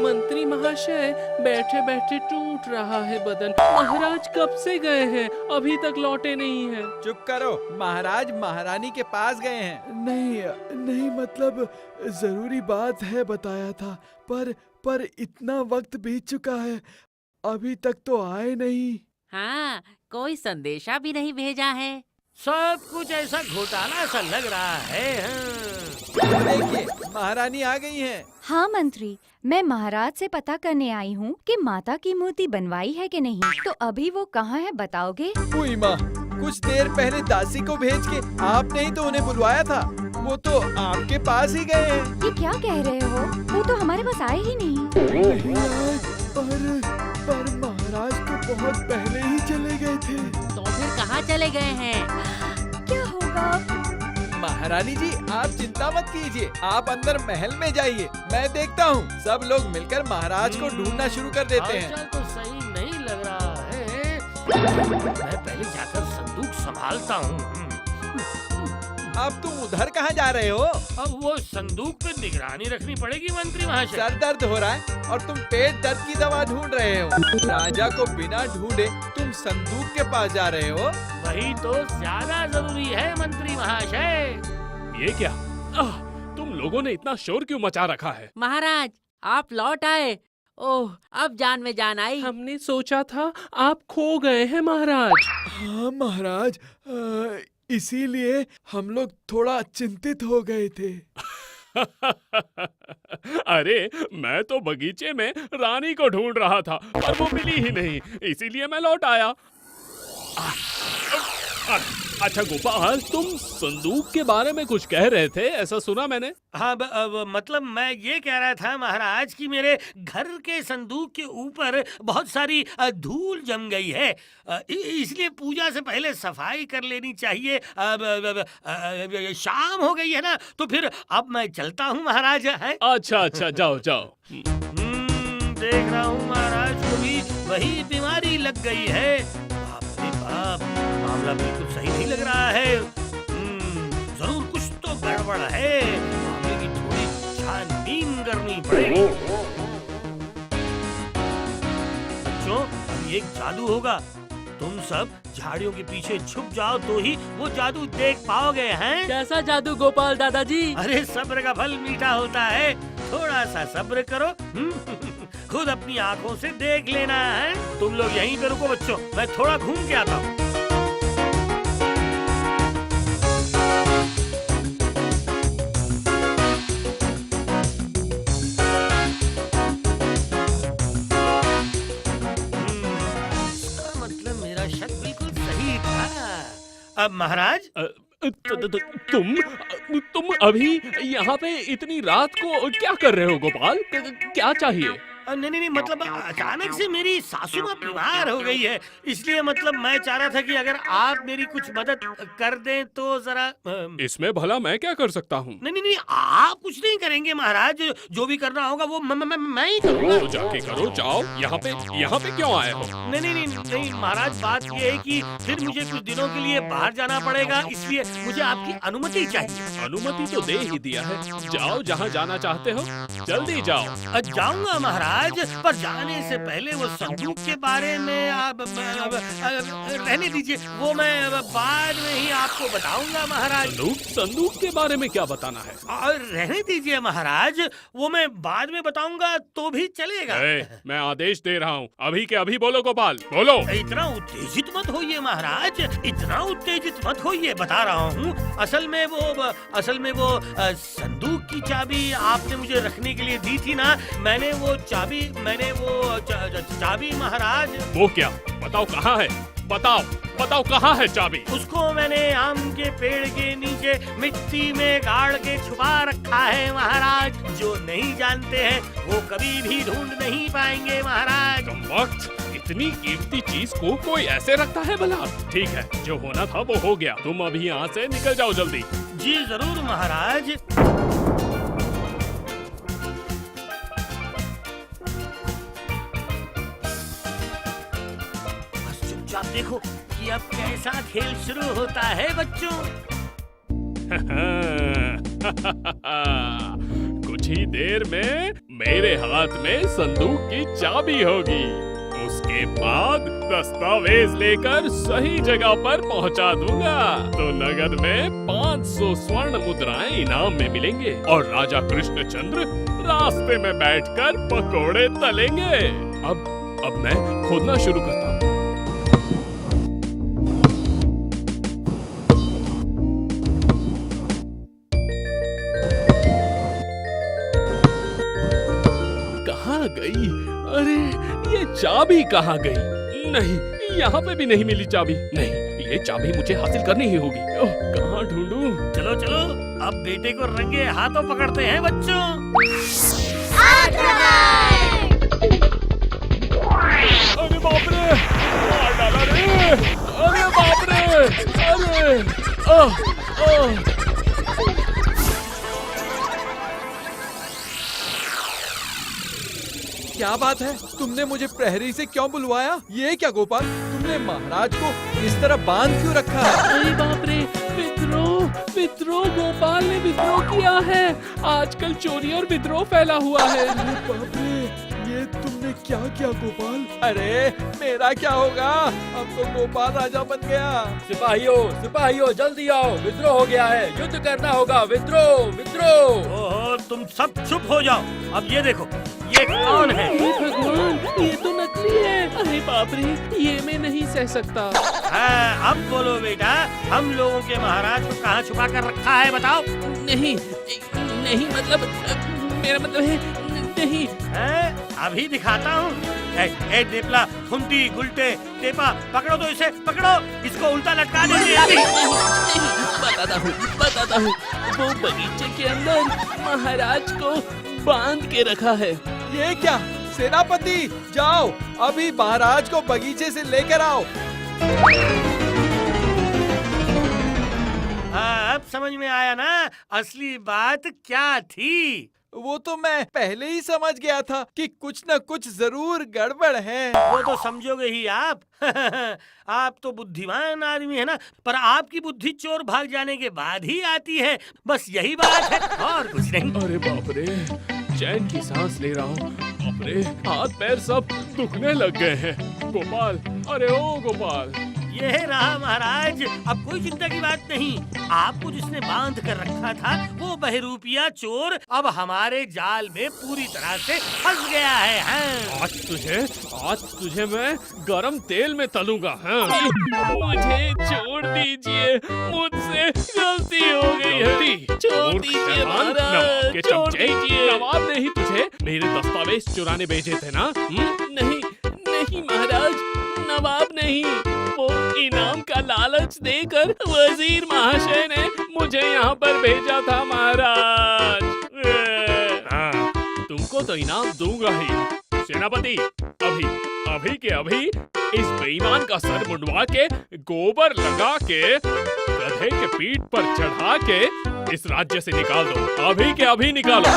मंत्री महाशय, बैठे बैठे टूट रहा है बदन। महाराज कब से गए हैं, अभी तक लौटे नहीं हैं। चुप करो, महाराज महारानी के पास गए हैं। नहीं मतलब जरूरी बात है बताया था, पर इतना वक्त बीत चुका है, अभी तक तो आए नहीं। हाँ, कोई संदेशा भी नहीं भेजा है। सब कुछ ऐसा घोटाला सा लग रहा है। देखिए, महारानी आ गई हैं। हाँ मंत्री, मैं महाराज से पता करने आई हूँ कि माता की मूर्ति बनवाई है कि नहीं। तो अभी वो कहाँ है बताओगे? हुई माँ, कुछ देर पहले दासी को भेज के आपने ही तो उन्हें बुलवाया था, वो तो आपके पास ही गए हैं। ये क्या कह रहे हो? वो तो हमारे पास आए ही नहीं। नहीं आए, पर महाराज तो बहुत पहले ही चले गए थे। तो फिर कहाँ चले गए हैं? क्या होगा? महारानी जी आप चिंता मत कीजिए, आप अंदर महल में जाइए, मैं देखता हूँ। सब लोग मिलकर महाराज को ढूंढना शुरू कर देते हैं। हालचाल तो सही नहीं लग रहा है। मैं पहले जाकर संदूक संभालता हूँ। अब तुम उधर कहाँ जा रहे हो? अब वो संदूक पे निगरानी रखनी पड़ेगी मंत्री महाशय। सर दर्द हो रहा है और तुम पेट दर्द की दवा ढूंढ रहे हो। राजा को बिना ढूंढे तुम संदूक के पास जा रहे हो। वही तो ज्यादा जरूरी है मंत्री महाशय। ये क्या? तुम लोगों ने इतना शोर क्यों मचा रखा है? महाराज आप लौट आए। ओह अब जान में जान आई। हमने सोचा था आप खो गए हैं महाराज। हाँ महाराज, इसीलिए हम लोग थोड़ा चिंतित हो गए थे। अरे मैं तो बगीचे में रानी को ढूंढ रहा था पर वो मिली ही नहीं, इसीलिए मैं लौट आया। अच्छा गोपाल, तुम संदूक के बारे में कुछ कह रहे थे, ऐसा सुना मैंने। हाँ मतलब मैं ये कह रहा था महाराज कि मेरे घर के संदूक के ऊपर बहुत सारी धूल जम गई है, इसलिए पूजा से पहले सफाई कर लेनी चाहिए। शाम हो गई है ना, तो फिर अब मैं चलता हूँ महाराज। है अच्छा जाओ जाओ। देख रहा हूँ महाराज को भी वही बीमारी लग गई है। बाप रे बाप, मामला बिल्कुल सही नहीं लग रहा है। जरूर कुछ तो गड़बड़ है, मामले की थोड़ी छानबीन करनी पड़ेगी। बच्चों अब एक जादू होगा, तुम सब झाड़ियों के पीछे छुप जाओ तो ही वो जादू देख पाओगे। हैं कैसा जादू गोपाल दादाजी? अरे सब्र का फल मीठा होता है, थोड़ा सा सब्र करो। खुद अपनी आंखों से देख लेना है। तुम लोग यहीं पे रुको बच्चों, मैं थोड़ा घूम के आता हूँ। इसका मतलब मेरा शक बिल्कुल सही था। अब महाराज तुम अभी यहाँ पे इतनी रात को क्या कर रहे हो गोपाल? क्या चाहिए? नहीं मतलब अचानक से मेरी सासू माँ बीमार हो गई है, इसलिए मतलब मैं चाह रहा था कि अगर आप मेरी कुछ मदद कर दें तो जरा। इसमें भला मैं क्या कर सकता हूँ? नहीं आप कुछ नहीं करेंगे महाराज, जो भी करना होगा वो मैं ही करूँगा। तो जाके करो, जाओ। यहाँ पे क्यों आए हो? नहीं महाराज, बात ये है कि फिर मुझे कुछ दिनों के लिए बाहर जाना पड़ेगा, इसलिए मुझे आपकी अनुमति चाहिए। अनुमति तो दे ही दिया है, जाओ जहाँ जाना चाहते हो, जल्दी जाओ। जाऊंगा महाराज, पर जाने से पहले वो संदूक के बारे में आप रहने दीजिए, वो मैं बाद में ही आपको बताऊंगा महाराज। संदूक के बारे में क्या बताना है? रहने दीजिए महाराज, वो मैं बाद में बताऊंगा तो भी चलेगा। मैं आदेश दे रहा हूँ, अभी के अभी बोलो गोपाल, बोलो। इतना उत्तेजित मत होइए महाराज, इतना उत्तेजित मत होइए, बता रहा हूँ। असल में वो संदूक की चाबी आपने मुझे रखने के लिए दी थी ना, मैंने वो चाबी महाराज। वो क्या? बताओ कहाँ है, बताओ कहाँ है चाबी? उसको मैंने आम के पेड़ के नीचे मिट्टी में गाड़ के छुपा रखा है महाराज। जो नहीं जानते हैं वो कभी भी ढूंढ नहीं पाएंगे महाराज। वक्त, इतनी कीमती चीज को कोई ऐसे रखता है भला? ठीक है, जो होना था वो हो गया, तुम अभी यहाँ से निकल जाओ जल्दी। जी जरूर महाराज। आप देखो कि अब कैसा खेल शुरू होता है बच्चों। कुछ ही देर में मेरे हाथ में संदूक की चाबी होगी, उसके बाद दस्तावेज लेकर सही जगह पर पहुंचा दूंगा तो नगद में 500 स्वर्ण मुद्राएं इनाम में मिलेंगे और राजा कृष्णचंद्र रास्ते में बैठकर पकोड़े तलेंगे। अब मैं खोदना शुरू करता हूँ। गई? अरे ये चाबी कहाँ गई? नहीं, यहाँ पे भी नहीं मिली चाबी। नहीं, ये चाबी मुझे हासिल करनी ही होगी। कहाँ ढूंढूं? चलो अब बेटे को रंगे हाथों पकड़ते हैं बच्चों। अरे बाप रे, मार डाला रे। अरे बाप रे, अरे क्या बात है? तुमने मुझे प्रहरी से क्यों बुलवाया? ये क्या गोपाल, तुमने महाराज को इस तरह बांध क्यों रखा है? अरे बाप रे, विद्रोह गोपाल ने विद्रोह किया है। आजकल चोरी और विद्रोह फैला हुआ है। अरे बाप रे, ये तुमने क्या किया गोपाल? अरे मेरा क्या होगा? अब तो गोपाल राजा बन गया। सिपाहियों जल्दी आओ, विद्रोह हो गया है, युद्ध करना होगा। विद्रोह। ओहो, तुम सब चुप हो जाओ। अब ये देखो, ये कौन है? हे भगवान, ये तो नकली है। अरे बाप रे, ये मैं नहीं सह सकता। हाँ, अब बोलो बेटा, हम लोगों के महाराज को कहाँ छुपा कर रखा है, बताओ। नहीं मतलब, मेरा मतलब है नहीं। अभी दिखाता हूँ। ए नेपला, खुंटी, गुलटे, टेपा, पकड़ो तो इसे, पकड़ो, इसको उल्टा लटका दीजिए अभी। बताता हूँ। वो बगीचे के अंदर महाराज को बांध के रखा है। ये क्या? सेनापति, जाओ अभी महाराज को बगीचे से लेकर आओ। हाँ, अब समझ में आया ना असली बात क्या थी? वो तो मैं पहले ही समझ गया था कि कुछ न कुछ जरूर गड़बड़ है। वो तो समझोगे ही आप। आप तो बुद्धिमान आदमी है ना, पर आपकी बुद्धि चोर भाग जाने के बाद ही आती है। बस यही बात है और कुछ नहीं। अरे बाप रे, चैन की सांस ले रहा हूँ। बाप रे, हाथ पैर सब दुखने लग गए हैं। गोपाल, अरे ओ गोपाल। ये रहा महाराज, अब कोई चिंता की बात नहीं। आपको जिसने बांध कर रखा था वो बहरूपिया चोर अब हमारे जाल में पूरी तरह से फंस गया है। हाँ। आज तुझे मैं गरम तेल में तलूंगा। हाँ। मुझे छोड़ दीजिए, मुझसे गलती हो गई है। छोड़ दीजिए महाराज, छोड़ दीजिए। नवाब ने ही तुझे मेरे दस्तावेज चुराने भेजे थे ना? नहीं महाराज, नवाब नहीं। वो इनाम का लालच देकर वजीर महाशय ने मुझे यहाँ पर भेजा था महाराज। हाँ, तुमको तो इनाम दूंगा ही। सेनापति, अभी के अभी इस बेईमान का सर मुंडवा के, गोबर लगा के, गधे के पीठ पर चढ़ा के इस राज्य से निकाल दो। अभी के अभी निकालो।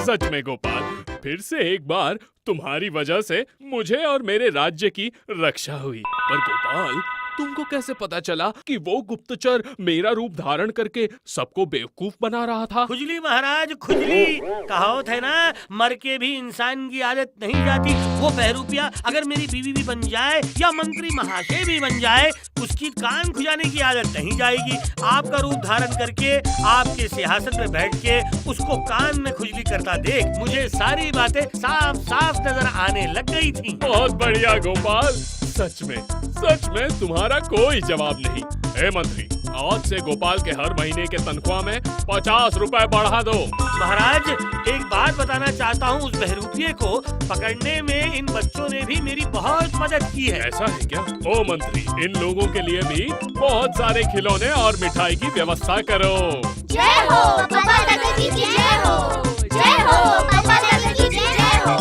सच में गोपाल, फिर से एक बार तुम्हारी वजह से मुझे और मेरे राज्य की रक्षा हुई। पर गोपाल, तुमको कैसे पता चला कि वो गुप्तचर मेरा रूप धारण करके सबको बेवकूफ बना रहा था? खुजली महाराज, खुजली। कहावत है ना, मर के भी इंसान की आदत नहीं जाती। वो बहरूपिया अगर मेरी बीवी भी बन जाए या मंत्री महाशय भी बन जाए, उसकी कान खुजाने की आदत नहीं जाएगी। आपका रूप धारण करके आपके सिंहासन पे बैठ के उसको कान में खुजली करता देख मुझे सारी बातें साफ साफ नजर आने लग गई थी। बहुत बढ़िया गोपाल, सच में तुम्हारा कोई जवाब नहीं। हे मंत्री, आज से गोपाल के हर महीने के तनख्वाह में 50 रुपए बढ़ा दो। महाराज, एक बात बताना चाहता हूँ, उस बहरूपिये को पकड़ने में इन बच्चों ने भी मेरी बहुत मदद की है। ऐसा है क्या? ओ मंत्री, इन लोगों के लिए भी बहुत सारे खिलौने और मिठाई की व्यवस्था करो। जय हो गोपाल दादाजी की जय हो। जय हो गोपाल दादाजी की जय हो।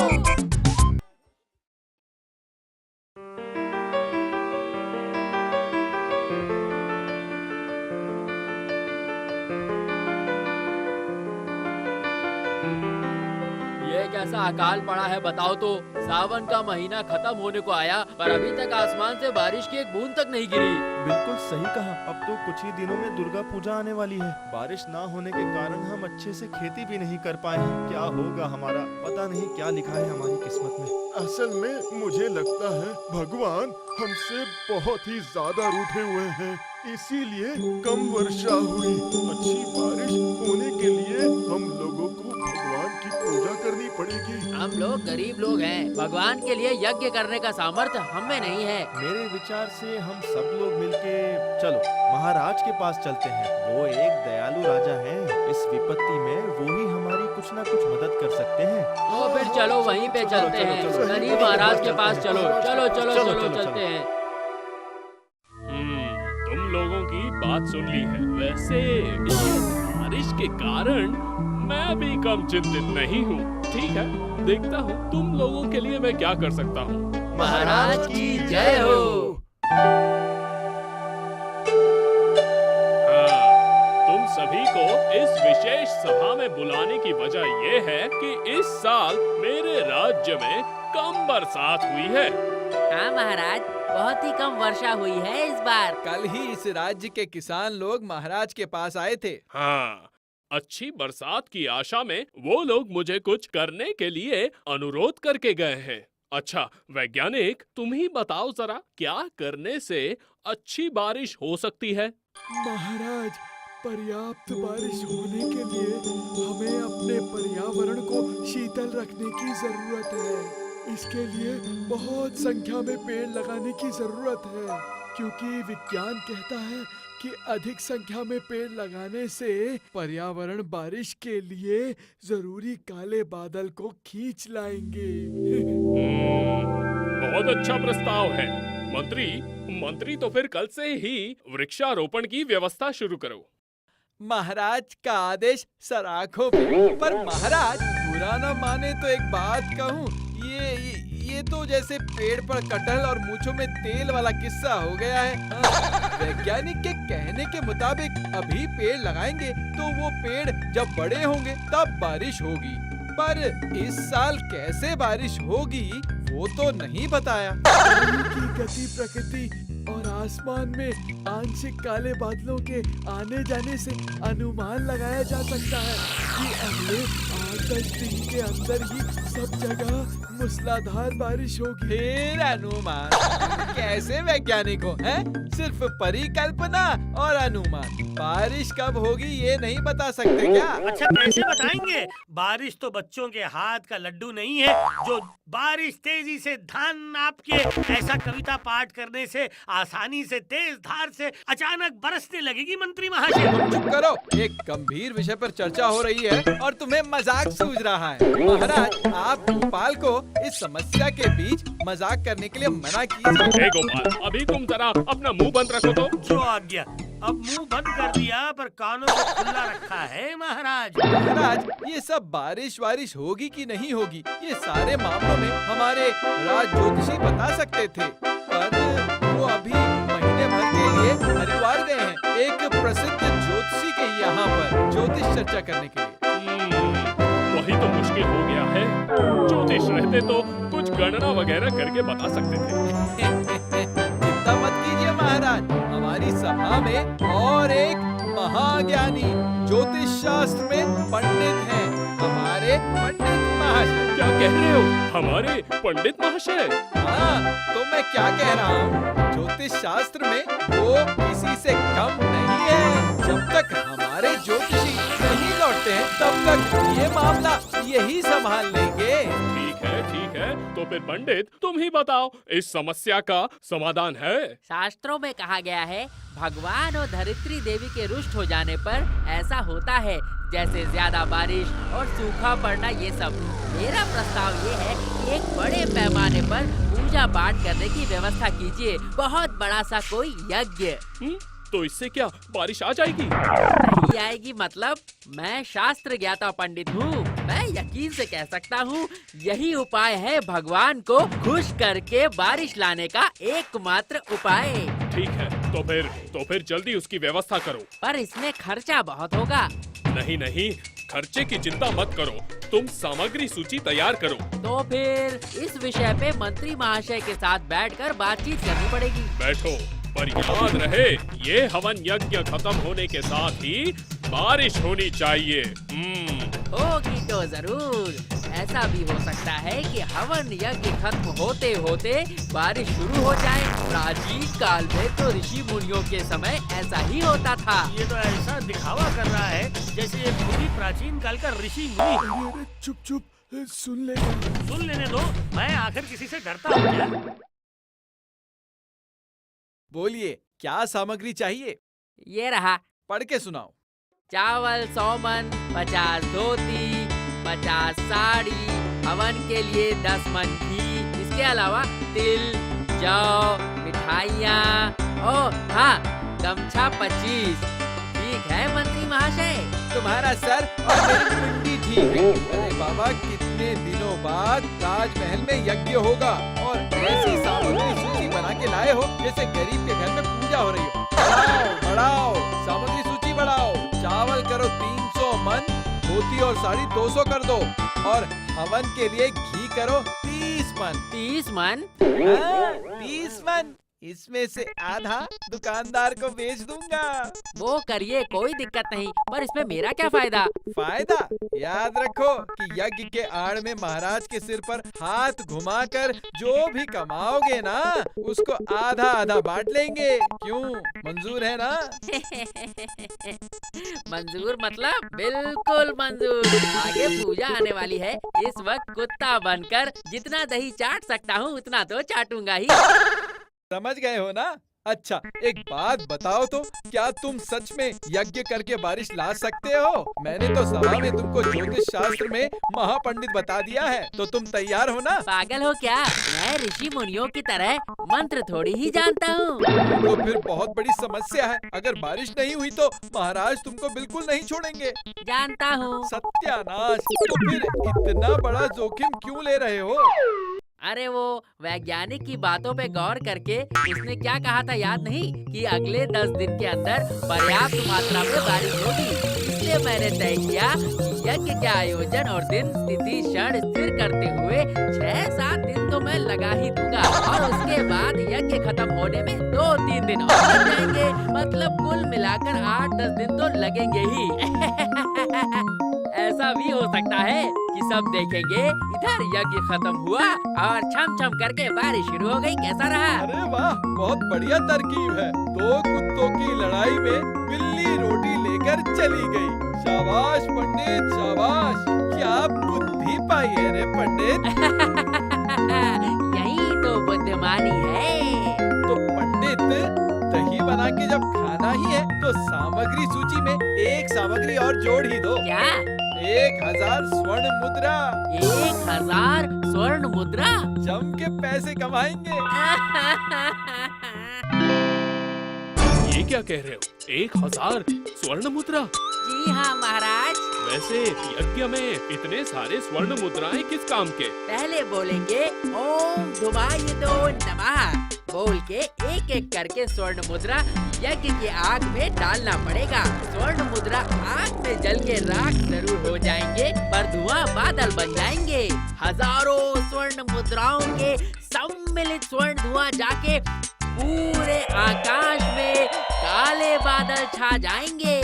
कैसा अकाल पड़ा है बताओ तो। सावन का महीना खत्म होने को आया पर अभी तक आसमान से बारिश की एक बूंद तक नहीं गिरी। बिल्कुल सही कहा। अब तो कुछ ही दिनों में दुर्गा पूजा आने वाली है। बारिश ना होने के कारण हम अच्छे से खेती भी नहीं कर पाए हैं। क्या होगा हमारा, पता नहीं क्या लिखा है हमारी किस्मत में। असल में मुझे लगता है भगवान हमसे बहुत ही ज्यादा रूठे हुए हैं, इसीलिए कम वर्षा हुई। अच्छी बारिश होने के लिए हम लोगों को भगवान की पूजा करनी पड़ेगी। हम लोग गरीब लोग हैं, भगवान के लिए यज्ञ करने का सामर्थ्य हमें नहीं है। मेरे विचार से हम सब लोग मिलके चलो महाराज के पास चलते हैं। वो एक दयालु राजा हैं। इस विपत्ति में वो ही हमारी कुछ न कुछ मदद कर सकते हैं। तो फिर चलो वहीं पे चलते हैं। गरीब महाराज के पास चलो चलो चलो चलो चलते हैं। तुम लोगों की बात सुन ली है। वैसे बारिश के कारण मैं भी कम चिंतित नहीं हूँ। ठीक है, देखता हूँ तुम लोगों के लिए मैं क्या कर सकता हूँ। महाराज की जय हो। हाँ, तुम सभी को इस विशेष सभा में बुलाने की वजह ये है कि इस साल मेरे राज्य में कम बरसात हुई है। हाँ महाराज, बहुत ही कम वर्षा हुई है इस बार। कल ही इस राज्य के किसान लोग महाराज के पास आए थे। हाँ, अच्छी बरसात की आशा में वो लोग मुझे कुछ करने के लिए अनुरोध करके गए हैं। अच्छा वैज्ञानिक, तुम ही बताओ जरा, क्या करने से अच्छी बारिश हो सकती है? महाराज, पर्याप्त बारिश होने के लिए हमें अपने पर्यावरण को शीतल रखने की जरूरत है। इसके लिए बहुत संख्या में पेड़ लगाने की जरूरत है, क्योंकि विज्ञान कहता है कि अधिक संख्या में पेड़ लगाने से पर्यावरण बारिश के लिए जरूरी काले बादल को खींच लाएंगे। बहुत अच्छा प्रस्ताव है मंत्री तो फिर कल से ही वृक्षारोपण की व्यवस्था शुरू करो। महाराज का आदेश सराखों पे। पर महाराज, बुरा न माने तो एक बात कहूँ, ये तो जैसे पेड़ पर कटहल और मूंछों में तेल वाला किस्सा हो गया है। हाँ, वैज्ञानिक के कहने के मुताबिक अभी पेड़ लगाएंगे तो वो पेड़ जब बड़े होंगे तब बारिश होगी, पर इस साल कैसे बारिश होगी वो तो नहीं बताया। पानी की गति, प्रकृति और आसमान में आंशिक काले बादलों के आने जाने से अनुमान लगाया जा सकता है कि अगले 8-10 दिन के अंदर ही सब जगह मूसलाधार बारिश होगी। फिर अनुमान कैसे वैज्ञानिक हो, हैं? सिर्फ परिकल्पना और अनुमान। बारिश कब होगी ये नहीं बता सकते क्या? अच्छा कैसे बताएंगे? बारिश तो बच्चों के हाथ का लड्डू नहीं है जो बारिश तेजी से धान नाप के ऐसा कविता पाठ करने से आसानी से तेज धार से अचानक बरसने लगेगी। मंत्री महाशय तुम चुप करो, एक गंभीर विषय पर चर्चा हो रही है और तुम्हें मजाक सूझ रहा है। महाराज, आप गोपाल को इस समस्या के बीच मजाक करने के लिए मना कीजिए। गोपाल, अभी तुम जरा अपना मुंह बंद रखो तो। जो आज्ञा। अब मुंह बंद कर दिया पर कानों को खुला रखा है महाराज। महाराज, ये सब बारिश वारिश होगी कि नहीं होगी, ये सारे मामलों में हमारे राज ज्योतिषी बता सकते थे, पर वो अभी महीने भर के लिए हरिद्वार गए हैं एक प्रसिद्ध ज्योतिषी के यहाँ पर ज्योतिष चर्चा करने के लिए। वही तो मुश्किल हो गया है। ज्योतिष रहते तो कुछ गणना वगैरह करके बता सकते थे। चिंता मत कीजिए महाराज, हमारी सभा में और एक महाज्ञानी ज्योतिष शास्त्र में पंडित हैं, हमारे पंडित महाशय। क्या कह रहे हो? हमारे पंडित महाशय? हाँ, तो मैं क्या कह रहा हूँ, ज्योतिष शास्त्र में वो किसी से कम नहीं है। जब तक हमारे ज्योतिषी नहीं लौटते हैं तब तक ये मामला यही संभाल लेंगे। ठीक है, तो फिर पंडित तुम ही बताओ, इस समस्या का समाधान है? शास्त्रों में कहा गया है, भगवान और धरित्री देवी के रुष्ट हो जाने पर ऐसा होता है, जैसे ज्यादा बारिश और सूखा पड़ना। ये सब मेरा प्रस्ताव ये है कि एक बड़े पैमाने पर पूजा पाठ करने की व्यवस्था कीजिए, बहुत बड़ा सा कोई यज्ञ। तो इससे क्या बारिश आ जाएगी? नहीं आएगी मतलब? मैं शास्त्र ज्ञाता पंडित हूँ, मैं यकीन से कह सकता हूँ यही उपाय है भगवान को खुश करके बारिश लाने का एकमात्र उपाय। ठीक है, तो फिर जल्दी उसकी व्यवस्था करो। पर इसमें खर्चा बहुत होगा। नहीं, खर्चे की चिंता मत करो, तुम सामग्री सूची तैयार करो। तो फिर इस विषय पे मंत्री महाशय के साथ बैठकर बातचीत करनी पड़ेगी। बैठो, पर याद रहे, ये हवन यज्ञ खत्म होने के साथ ही बारिश होनी चाहिए। होगी तो जरूर। ऐसा भी हो सकता है कि हवन यज्ञ खत्म होते होते बारिश शुरू हो जाए। प्राचीन काल में तो ऋषि मुनियों के समय ऐसा ही होता था। ये तो ऐसा दिखावा कर रहा है जैसे ये पूरी प्राचीन काल का ऋषि मुनि। चुप, सुन लेने दो, मैं आखिर किसी से डरता हूँ क्या? बोलिए, क्या सामग्री चाहिए? ये रहा। पढ़ के सुनाओ। चावल 100 मन, 50 धोती, 50 साड़ी, हवन के लिए 10 मन घी, इसके अलावा तिल, जौ, मिठाइयाँ, हाँ, गमछा 25। ठीक है मंत्री महाशय? तुम्हारा सर और मेरी पिंडी ठीक है। अरे बाबा, कितने दिनों बाद राजमहल में यज्ञ होगा और ऐसी सामग्री सूची बना के लाए हो जैसे गरीब के घर में पूजा हो रही हो। बढ़ाओ, सामग्री सूची बढ़ाओ। चावल और साड़ी 200 कर दो और हवन के लिए घी करो 30 मन। 30 मन? हाँ, 30 मन। इसमें से आधा दुकानदार को बेच दूंगा। वो करिए, कोई दिक्कत नहीं, पर इसमें मेरा क्या फायदा? फायदा? याद रखो कि यज्ञ के आड़ में महाराज के सिर पर हाथ घुमाकर जो भी कमाओगे ना, उसको आधा आधा बांट लेंगे। क्यों, मंजूर है ना? मंजूर मतलब बिल्कुल मंजूर। आगे पूजा आने वाली है, इस वक्त कुत्ता बनकर जितना दही चाट सकता हूँ उतना तो चाटूंगा ही। समझ गए हो ना? अच्छा, एक बात बताओ तो, क्या तुम सच में यज्ञ करके बारिश ला सकते हो? मैंने तो सभा में तुमको ज्योतिष शास्त्र में महापंडित बता दिया है, तो तुम तैयार हो ना? पागल हो क्या? मैं ऋषि मुनियों की तरह मंत्र थोड़ी ही जानता हूँ। तो फिर बहुत बड़ी समस्या है। अगर बारिश नहीं हुई तो महाराज तुमको बिल्कुल नहीं छोड़ेंगे। जानता हूँ। सत्यानाश! तो फिर इतना बड़ा जोखिम क्यों ले रहे हो? अरे वो वैज्ञानिक की बातों पे गौर करके उसने क्या कहा था याद नहीं, कि अगले 10 दिन के अंदर पर्याप्त मात्रा में बारिश होगी। इसलिए मैंने तय किया कि यज्ञ के आयोजन और दिन तिथि क्षण स्थिर करते हुए 6-7 दिन तो मैं लगा ही दूंगा, और उसके बाद यज्ञ खत्म होने में 2-3 दिन और लग जाएंगे। मतलब कुल मिलाकर 8-10 दिन तो लगेंगे ही। ऐसा भी हो सकता है कि सब देखेंगे इधर यज्ञ खत्म हुआ और छम छम करके बारिश शुरू हो गई। कैसा रहा? अरे वाह, बहुत बढ़िया तरकीब है। 2 कुत्तों की लड़ाई में बिल्ली रोटी लेकर चली गई। शाबाश पंडित, शाबाश! क्या बुद्धि पाई है रे पंडित। यही तो बुद्धिमानी है। तो पंडित, दही बना के जब खाना ही है तो सामग्री सूची में एक सामग्री और जोड़ ही दो। क्या? 1000 स्वर्ण मुद्रा। 1000 स्वर्ण मुद्रा? जम के पैसे कमाएंगे। ये क्या कह रहे हो? 1000 स्वर्ण मुद्रा? जी हाँ महाराज। वैसे यज्ञ में इतने सारे स्वर्ण मुद्राएं किस काम के? पहले बोलेंगे ओम धुमायतो नमः, बोल के एक एक करके स्वर्ण मुद्रा यज्ञ की आग में डालना पड़ेगा। स्वर्ण मुद्रा आग में जल के राख जरूर हो जाएंगे, पर धुआं बादल बन जाएंगे। हजारों स्वर्ण मुद्राओं के सम्मिलित स्वर्ण धुआं जाके पूरे आकाश में काले बादल छा जाएंगे,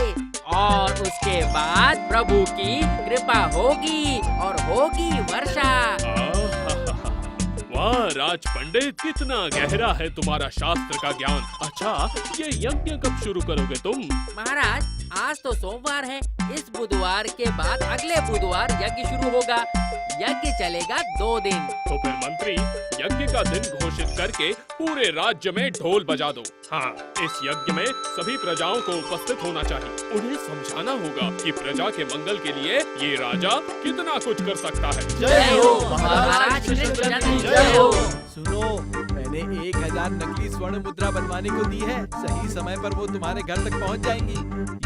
और उसके बाद प्रभु की कृपा होगी और होगी वर्षा। वाह राज पंडित, कितना गहरा है तुम्हारा शास्त्र का ज्ञान। अच्छा, ये यज्ञ कब शुरू करोगे तुम? महाराज, आज तो सोमवार है, इस बुधवार के बाद अगले बुधवार यज्ञ शुरू होगा। यज्ञ चलेगा 2 दिन। तो फिर मंत्री, यज्ञ का दिन घोषित करके पूरे राज्य में ढोल बजा दो। हाँ, इस यज्ञ में सभी प्रजाओं को उपस्थित होना चाहिए। उन्हें समझाना होगा कि प्रजा के मंगल के लिए ये राजा कितना कुछ कर सकता है। जय हो महाराज कृष्णचंद्र, जय हो। सुनो, मैंने 1000 नकली स्वर्ण मुद्रा बनवाने को दी है। सही समय पर वो तुम्हारे घर तक पहुंच जाएंगी।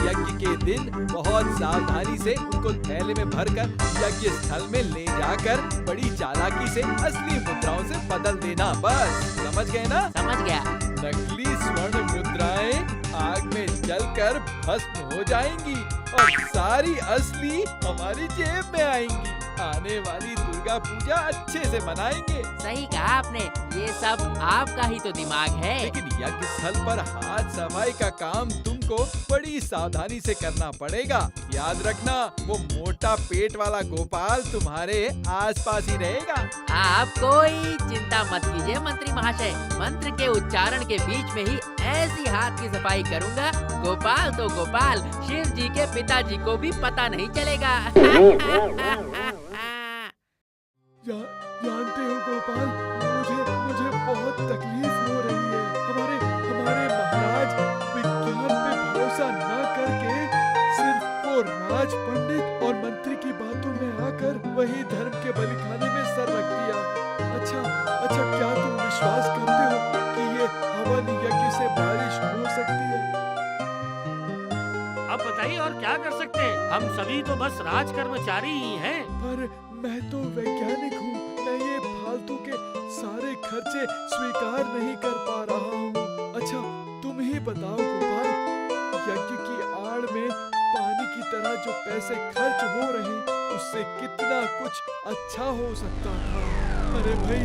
यज्ञ के दिन बहुत सावधानी से उनको थैले में भरकर यज्ञ स्थल में ले जाकर बड़ी चालाकी से असली मुद्राओं से बदल देना। बस समझ गए ना? समझ गया। नकली स्वर्ण मुद्राएं आग में जलकर भस्म हो जाएंगी और सारी असली हमारी जेब में आएंगी। आने वाली दुर्गा पूजा अच्छे से मनाएंगे। सही कहा आपने, ये सब आपका ही तो दिमाग है। लेकिन यज्ञ स्थल पर हाथ सफाई का काम तुमको बड़ी सावधानी से करना पड़ेगा। याद रखना, वो मोटा पेट वाला गोपाल तुम्हारे आसपास ही रहेगा। आप कोई चिंता मत कीजिए मंत्री महाशय, मंत्र के उच्चारण के बीच में ही ऐसी हाथ की सफाई करूंगा, गोपाल तो गोपाल, शिव जी के पिताजी को भी पता नहीं चलेगा। जानते हो गोपाल, मुझे बहुत तकलीफ हो रही है। हमारे महाराज विज्ञान पे भरोसा न करके सिर्फ वो राज पंडित और मंत्री की बातों में आकर वही धर्म के बलिखाने में सर रख दिया। अच्छा, क्या तुम विश्वास करते हो कि ये हवन यज्ञ से बारिश हो सकती है? अब बताइए और क्या कर सकते हैं? हम सभी तो बस राज कर्मचारी ही हैं। पर मैं तो वैज्ञानिक हूँ। मैं ये फालतू के सारे खर्चे स्वीकार नहीं कर पा रहा हूँ। अच्छा, तुम ही बताओ गोपाल, यज्ञ की आड़ में पानी की तरह जो पैसे खर्च हो रहे उससे कितना कुछ अच्छा हो सकता था। अरे भाई,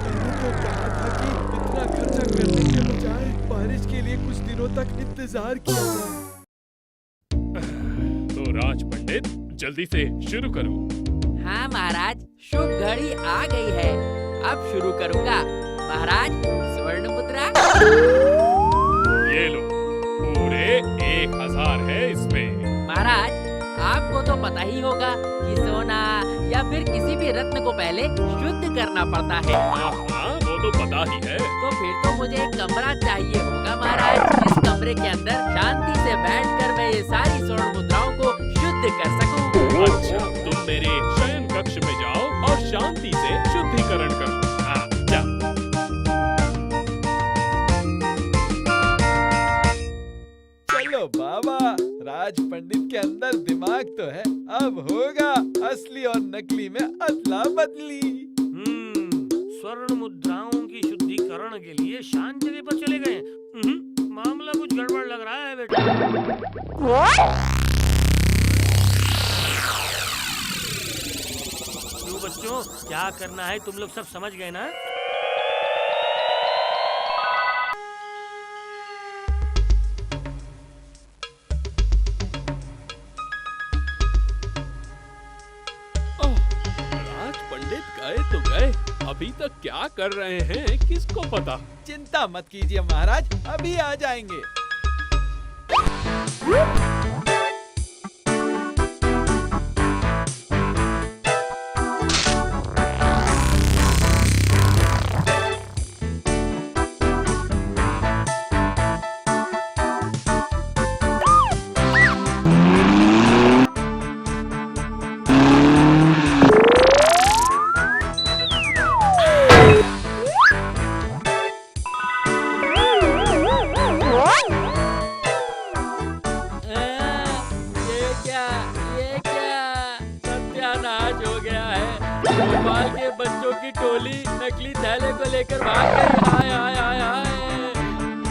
मैंने तो कहा था कि इतना खर्चा करने के बजाय बारिश के लिए कुछ दिनों तक इंतजार किया जाए। तो राज पंडित जल्दी से शुरू करो। हाँ महाराज, शुभ घड़ी आ गई है, अब शुरू करूँगा। महाराज, स्वर्ण मुद्रा। ये लो, पूरे 1000 है इसमें। महाराज, आपको तो पता ही होगा कि सोना या फिर किसी भी रत्न को पहले शुद्ध करना पड़ता है। हाँ, वो तो पता ही है। तो फिर तो मुझे एक कमरा चाहिए होगा महाराज। इस कमरे के अंदर शांति से बैठकर मैं ये सारी स्वर्ण मुद्राओं को शुद्ध कर सकूं। अच्छा, तुम मेरे शयन कक्ष में जाओ और शांति से शुद्धिकरण करो। हाँ, जाओ। चलो बाबा, राज पंडित के अंदर दिमाग तो है, अब होगा असली और नकली में अदला बदली। स्वर्ण मुद्राओं की शुद्धिकरण के लिए शांत जगह पर चले गए। मामला कुछ गड़बड़ लग रहा है बेटा। बच्चों, क्या करना है तुम लोग सब समझ गए ना? राज पंडित गए तो गए, अभी तक क्या कर रहे हैं किसको पता। चिंता मत कीजिए महाराज, अभी आ जाएंगे। भोपाल के बच्चों की टोली नकली थैले को लेकर भाग गई। हाय हाय हाय हाय,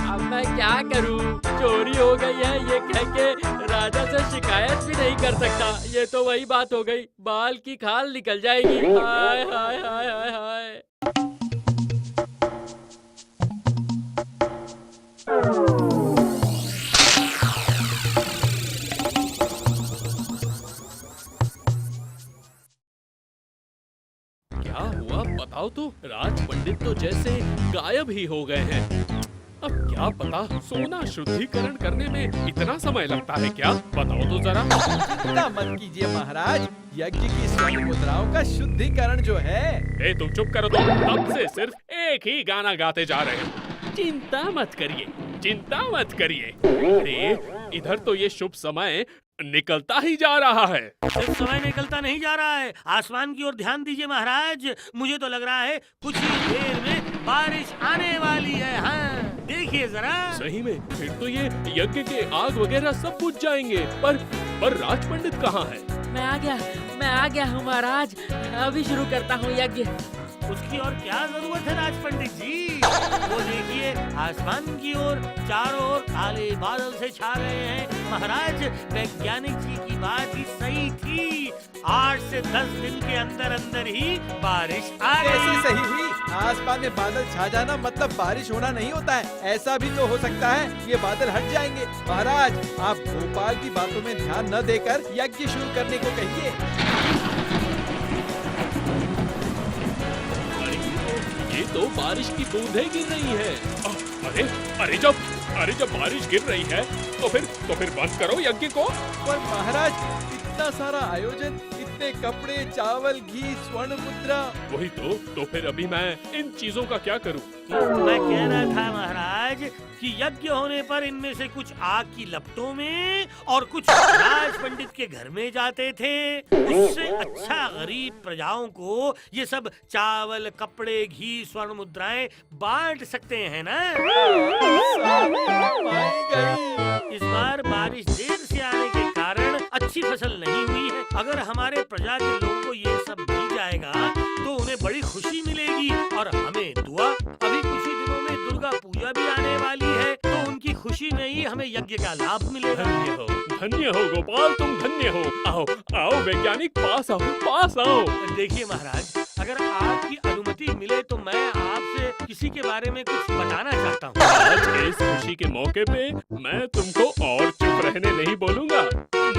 अब मैं क्या करूं? चोरी हो गई है ये कह के राजा से शिकायत भी नहीं कर सकता। ये तो वही बात हो गई, बाल की खाल निकल जाएगी। हाय हाय हाय हाय हाय। क्या हुआ बताओ तो? राज पंडित तो जैसे गायब ही हो गए हैं। अब क्या पता सोना शुद्धिकरण करने में इतना समय लगता है क्या? बताओ तो जरा। चिंता मत कीजिए महाराज, यज्ञ की स्वर्ण मुद्राओं का शुद्धिकरण जो है। तुम चुप करो तो, तब से सिर्फ एक ही गाना गाते जा रहे हैं। चिंता मत करिए, चिंता मत करिए। अरे इधर तो ये शुभ समय निकलता ही जा रहा है। सिर्फ समय निकलता नहीं जा रहा है, आसमान की ओर ध्यान दीजिए महाराज। मुझे तो लग रहा है कुछ ही देर में बारिश आने वाली है। हाँ, देखिए जरा। सही में, फिर तो ये यज्ञ के आग वगैरह सब बुझ जाएंगे। पर राज पंडित कहाँ है? मैं आ गया हूँ महाराज, अभी शुरू करता हूँ यज्ञ। उसकी और क्या जरूरत है राज पंडित जी? वो देखिए आसमान की ओर चारों ओर काले बादल से छा रहे हैं। महाराज, वैज्ञानिक जी की बात ही सही थी। 8 से 10 दिन के अंदर अंदर ही बारिश आ गई। कैसे सही हुई? आसमान में बादल छा जाना मतलब बारिश होना नहीं होता है। ऐसा भी तो हो सकता है ये बादल हट जाएंगे। महाराज, आप भोपाल की बातों में ध्यान न देकर यज्ञ शुरू करने को कहिए। ये तो बारिश की बूंदें गिर रही है। अरे जब बारिश गिर रही है तो फिर बंद करो यज्ञ को। पर महाराज, इतना सारा आयोजन, इतने कपड़े, चावल, घी, स्वर्ण मुद्रा। वही तो फिर अभी मैं इन चीजों का क्या करूं? मैं कह रहा था महाराज कि यज्ञ होने पर इनमें से कुछ आग की लपटों में और कुछ राज पंडित के घर में जाते थे। उससे अच्छा गरीब प्रजाओं को ये सब चावल, कपड़े, घी, स्वर्ण मुद्राएं बांट सकते हैं ना। इस बार बारिश देर से आने के कारण अच्छी फसल नहीं हुई है। अगर हमारे प्रजा के लोगों को ये सब मिल जाएगा तो उन्हें बड़ी खुशी मिलेगी और हमें दुआ। अभी कुछ ही दिनों में दुर्गा पूजा भी आने वाली है, तो उनकी खुशी में ही हमें यज्ञ का लाभ मिलेगा। धन्य हो गोपाल, तुम धन्य हो। आओ आओ वैज्ञानिक, पास आओ, पास आओ। देखिए महाराज, अगर आपकी अनुमति मिले तो मैं आपसे किसी के बारे में कुछ बताना चाहता हूँ। आज के इस खुशी के मौके पे मैं तुमको और चुप रहने नहीं बोलूँगा।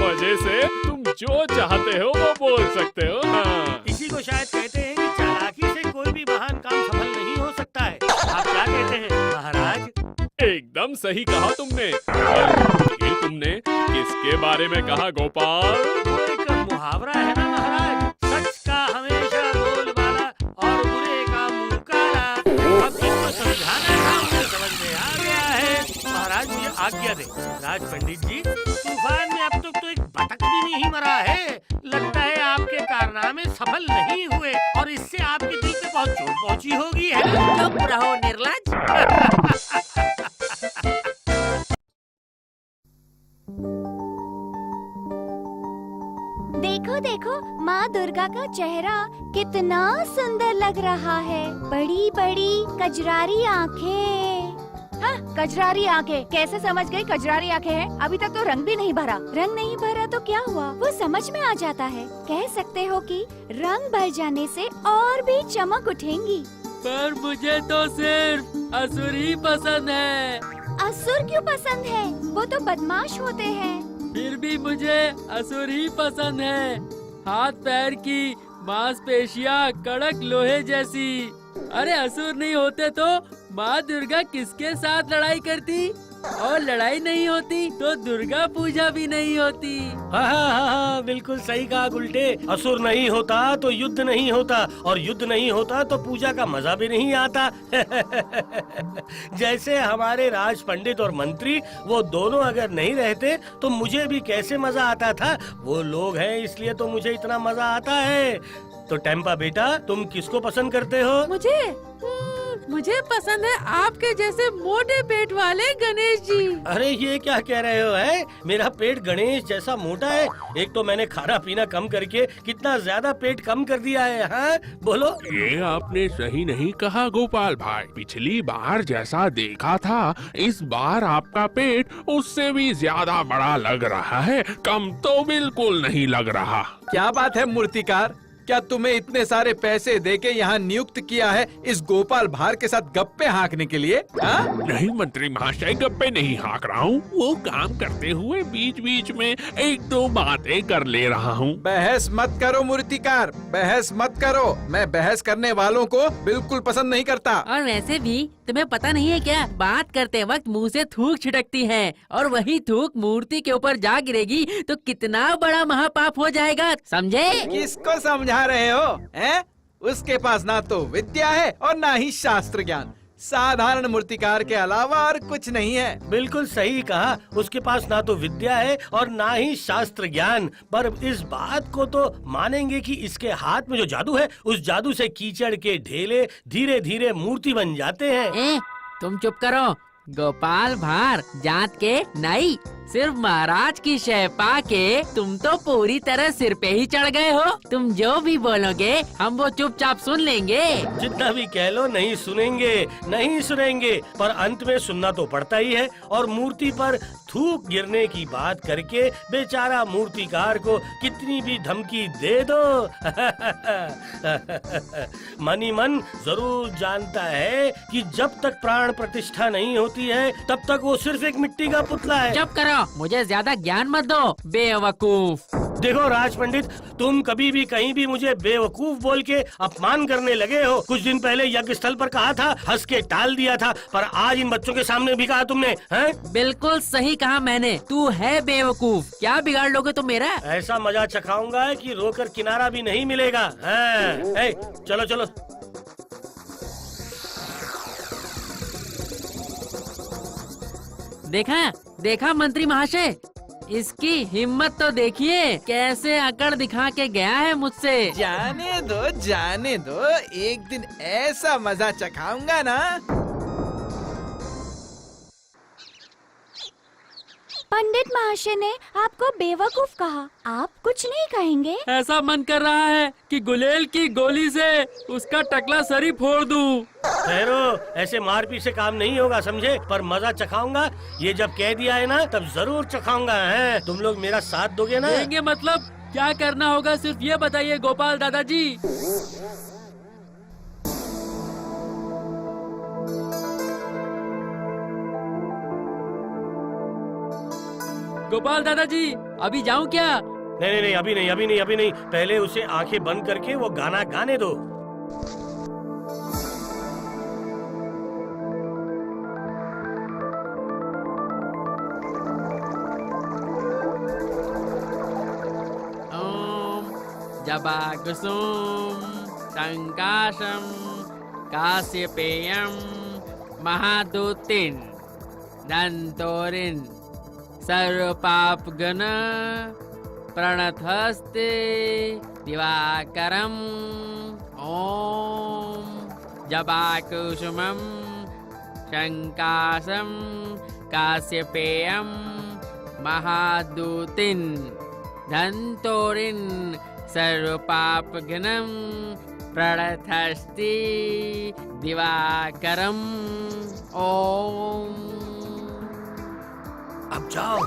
मजे से तुम जो चाहते हो वो बोल सकते हो। हाँ। इसी को शायद कहते हैं कि चालाकी से कोई भी महान काम सफल नहीं हो सकता है। आप क्या कहते हैं महाराज? एकदम सही कहा तुमने। ये तुमने किसके बारे में कहा गोपाल? एक मुहावरा है ना महाराज, सच का हमेशा बोलबाला और बुरे का मुंह काला। अब इसको समझाना था, मुझे समझ में आ गया है। महाराज मुझे आज्ञा दे। राज पंडित जी, तूफान में अब तक तो एक बतख भी नहीं मरा है। लगता है आपके कारनामे सफल नहीं हुए और इससे आपके दिल पे बहुत चोट पहुंची होगी है। चुप रहो निर्लज। देखो देखो, माँ दुर्गा का चेहरा कितना सुंदर लग रहा है। बड़ी बड़ी कजरारी आँखें। हाँ, कजरारी आँखें। कैसे समझ गई कजरारी आँखें हैं? अभी तक तो रंग भी नहीं भरा। रंग नहीं भरा तो क्या हुआ, वो समझ में आ जाता है। कह सकते हो कि रंग भर जाने से और भी चमक उठेंगी। पर मुझे तो सिर्फ असुर ही पसंद है। असुर क्यों पसंद है? वो तो बदमाश होते हैं। फिर भी मुझे असुर ही पसंद है। हाथ पैर की मांसपेशियां कड़क लोहे जैसी। अरे असुर नहीं होते तो माँ दुर्गा किसके साथ लड़ाई करती? और लड़ाई नहीं होती तो दुर्गा पूजा भी नहीं होती। हाँ, बिल्कुल सही कहा गुलटे। असुर नहीं होता तो युद्ध नहीं होता और युद्ध नहीं होता तो पूजा का मजा भी नहीं आता। जैसे हमारे राज पंडित और मंत्री, वो दोनों अगर नहीं रहते तो मुझे भी कैसे मजा आता था। वो लोग हैं इसलिए तो मुझे इतना मजा आता है। तो टेम्पा बेटा, तुम किसको पसंद करते हो? मुझे पसंद है आपके जैसे मोटे पेट वाले गणेश जी। अरे ये क्या कह रहे हो है? मेरा पेट गणेश जैसा मोटा है? एक तो मैंने खाना पीना कम करके कितना ज्यादा पेट कम कर दिया है। हाँ बोलो। ये आपने सही नहीं कहा गोपाल भाई। पिछली बार जैसा देखा था, इस बार आपका पेट उससे भी ज्यादा बड़ा लग रहा है। कम तो बिल्कुल नहीं लग रहा। क्या बात है मूर्तिकार, क्या तुम्हें इतने सारे पैसे देके यहाँ नियुक्त किया है इस गोपाल भार के साथ गप्पे हाँकने के लिए? नहीं मंत्री महाशय, गप्पे नहीं हाँक रहा हूँ। वो काम करते हुए बीच बीच में एक दो बातें कर ले रहा हूँ। बहस मत करो मूर्तिकार, बहस मत करो। मैं बहस करने वालों को बिल्कुल पसंद नहीं करता। और वैसे भी तुम्हें पता नहीं है क्या, बात करते वक्त मुंह से थूक छिड़कती है और वही थूक मूर्ति के ऊपर जा गिरेगी तो कितना बड़ा महापाप हो जाएगा, समझे? किसको समझा रहे हो? हैं? उसके पास ना तो विद्या है और ना ही शास्त्र ज्ञान। साधारण मूर्तिकार के अलावा और कुछ नहीं है। बिल्कुल सही कहा, उसके पास ना तो विद्या है और ना ही शास्त्र ज्ञान। पर इस बात को तो मानेंगे कि इसके हाथ में जो जादू है, उस जादू से कीचड़ के ढेले धीरे धीरे मूर्ति बन जाते हैं। तुम चुप करो। गोपाल भार जात के नहीं, सिर्फ महाराज की शय पाके तुम तो पूरी तरह सिर पे ही चढ़ गए हो। तुम जो भी बोलोगे हम वो चुपचाप सुन लेंगे। जितना भी कह लो नहीं सुनेंगे, नहीं सुनेंगे, पर अंत में सुनना तो पड़ता ही है। और मूर्ति पर थूक गिरने की बात करके बेचारा मूर्तिकार को कितनी भी धमकी दे दो मन ही मन जरूर जानता है कि जब तक प्राण प्रतिष्ठा नहीं होती है तब तक वो सिर्फ एक मिट्टी का पुतला है। चुप करो, मुझे ज्यादा ज्ञान मत दो बेवकूफ। देखो राज पंडित, तुम कभी भी कहीं भी मुझे बेवकूफ बोल के अपमान करने लगे हो। कुछ दिन पहले यज्ञ स्थल पर कहा था, हंस के टाल दिया था, पर आज इन बच्चों के सामने भी कहा तुमने। हैं? बिल्कुल सही कहा मैंने, तू है बेवकूफ। क्या बिगाड़ लोगे तुम मेरा? ऐसा मजा चखाऊंगा कि रोकर किनारा भी नहीं मिलेगा। चलो चलो। देखा देखा मंत्री महाशय, इसकी हिम्मत तो देखिए, कैसे अकड़ दिखा के गया है मुझसे। जाने दो, एक दिन ऐसा मजा चखाऊंगा ना। पंडित महाशय ने आपको बेवकूफ कहा। आप कुछ नहीं कहेंगे? ऐसा मन कर रहा है कि गुलेल की गोली से उसका टकला सर ही फोड़ दूं। ठहरो, ऐसे मारपीट से काम नहीं होगा समझे, पर मजा चखाऊंगा। ये जब कह दिया है ना तब जरूर चखाऊंगा। हैं तुम लोग मेरा साथ दोगे ना? देंगे मतलब क्या करना होगा सिर्फ ये बताइए गोपाल दादाजी। गोपाल दादाजी अभी जाऊं क्या? नहीं नहीं नहीं, अभी नहीं। पहले उसे आंखें बंद करके वो गाना गाने दो। ओम जबाकुसुम संकाशम काश्यपेयम महादूतिन दंतोरिन सर्वपापगण प्रणतहस्ते दिवाकरम ओम जबाकुसुमं शंकाशं काश्यपेयं महादूतिन धन्तोरिन सर्वपापघ्नं प्रणतहस्ते दिवाकरम ओम। अब जाओ।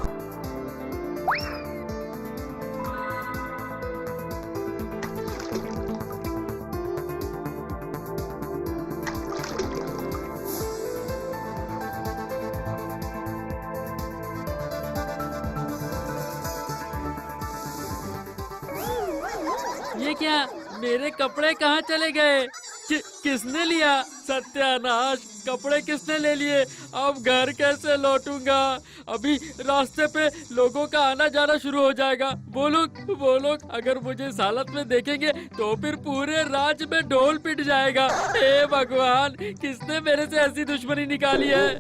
ये क्या, मेरे कपड़े कहाँ चले गए? किसने लिया? सत्यानाश, कपड़े किसने ले लिए? अब घर कैसे लौटूंगा? अभी रास्ते पे लोगों का आना जाना शुरू हो जाएगा। वो लोग अगर मुझे इस हालत में देखेंगे तो फिर पूरे राज्य में ढोल पिट जाएगा। हे भगवान, किसने मेरे से ऐसी दुश्मनी निकाली है?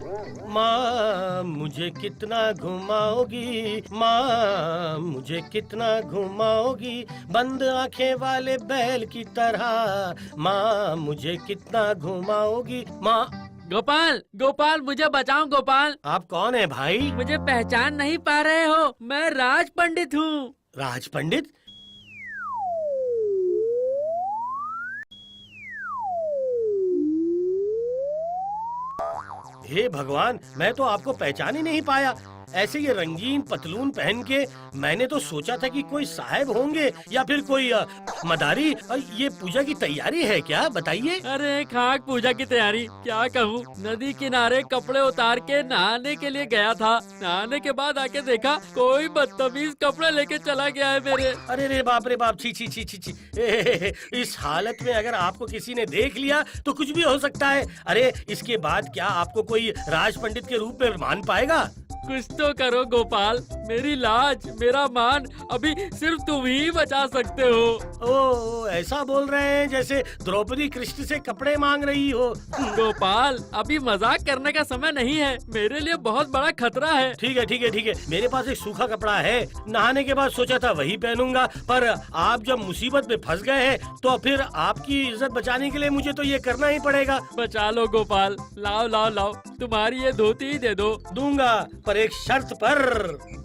माँ मुझे कितना घुमाओगी, माँ मुझे कितना घुमाओगी, बंद आंखें वाले बैल की तरह, माँ मुझे कितना घुमाओगी माँ। गोपाल मुझे बचाओ गोपाल। आप कौन है भाई? मुझे पहचान नहीं पा रहे हो? मैं राज पंडित हूँ। राज पंडित? हे भगवान, मैं तो आपको पहचान ही नहीं पाया। ऐसे ये रंगीन पतलून पहन के मैंने तो सोचा था कि कोई साहब होंगे या फिर कोई मदारी। ये पूजा की तैयारी है क्या? बताइए। अरे खाक पूजा की तैयारी क्या कहूँ, नदी किनारे कपड़े उतार के नहाने के लिए गया था। नहाने के बाद आके देखा कोई बदतमीज कपड़े लेके चला गया है मेरे। अरे रे बाप रे बाप, छी छी छी छी छी। इस हालत में अगर आपको किसी ने देख लिया तो कुछ भी हो सकता है। अरे इसके बाद क्या आपको कोई राज पंडित के रूप में मान पाएगा? कुछ तो करो गोपाल, मेरी लाज मेरा मान अभी सिर्फ तुम ही बचा सकते हो। ओ ऐसा बोल रहे हैं जैसे द्रौपदी कृष्ण से कपड़े मांग रही हो। गोपाल अभी मजाक करने का समय नहीं है, मेरे लिए बहुत बड़ा खतरा है। ठीक है, मेरे पास एक सूखा कपड़ा है। नहाने के बाद सोचा था वही पहनूंगा, पर आप जब मुसीबत में फंस गए हैं तो फिर आपकी इज्जत बचाने के लिए मुझे तो ये करना ही पड़ेगा। बचा लो गोपाल, लाओ तुम्हारी ये धोती ही दे दो। दूंगा, पर एक शर्त पर।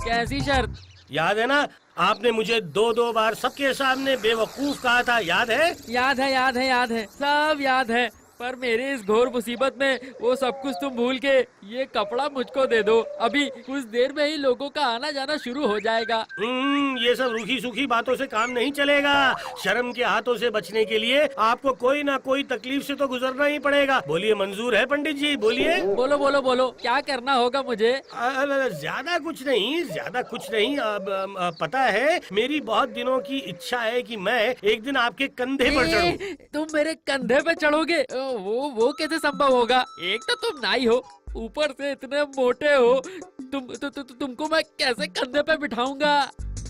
कैसी शर्त? याद है ना, आपने मुझे दो बार सबके सामने बेवकूफ कहा था, याद है? याद है, सब याद है। पर मेरे इस घोर मुसीबत में वो सब कुछ तुम भूल के ये कपड़ा मुझको दे दो। अभी कुछ देर में ही लोगों का आना जाना शुरू हो जाएगा। ये सब रूखी सूखी बातों से काम नहीं चलेगा। शर्म के हाथों से बचने के लिए आपको कोई ना कोई तकलीफ से तो गुजरना ही पड़ेगा। बोलिए, मंजूर है पंडित जी? बोलिए। बोलो क्या करना होगा मुझे? ज्यादा कुछ नहीं। पता है, मेरी बहुत दिनों की इच्छा है कि मैं एक दिन आपके कंधे पर चढ़ूं। तुम मेरे कंधे पे चढ़ोगे? वो कैसे संभव होगा? एक तो तुम नाई हो, ऊपर से इतने मोटे हो, तुमको मैं कैसे कंधे पे बिठाऊंगा?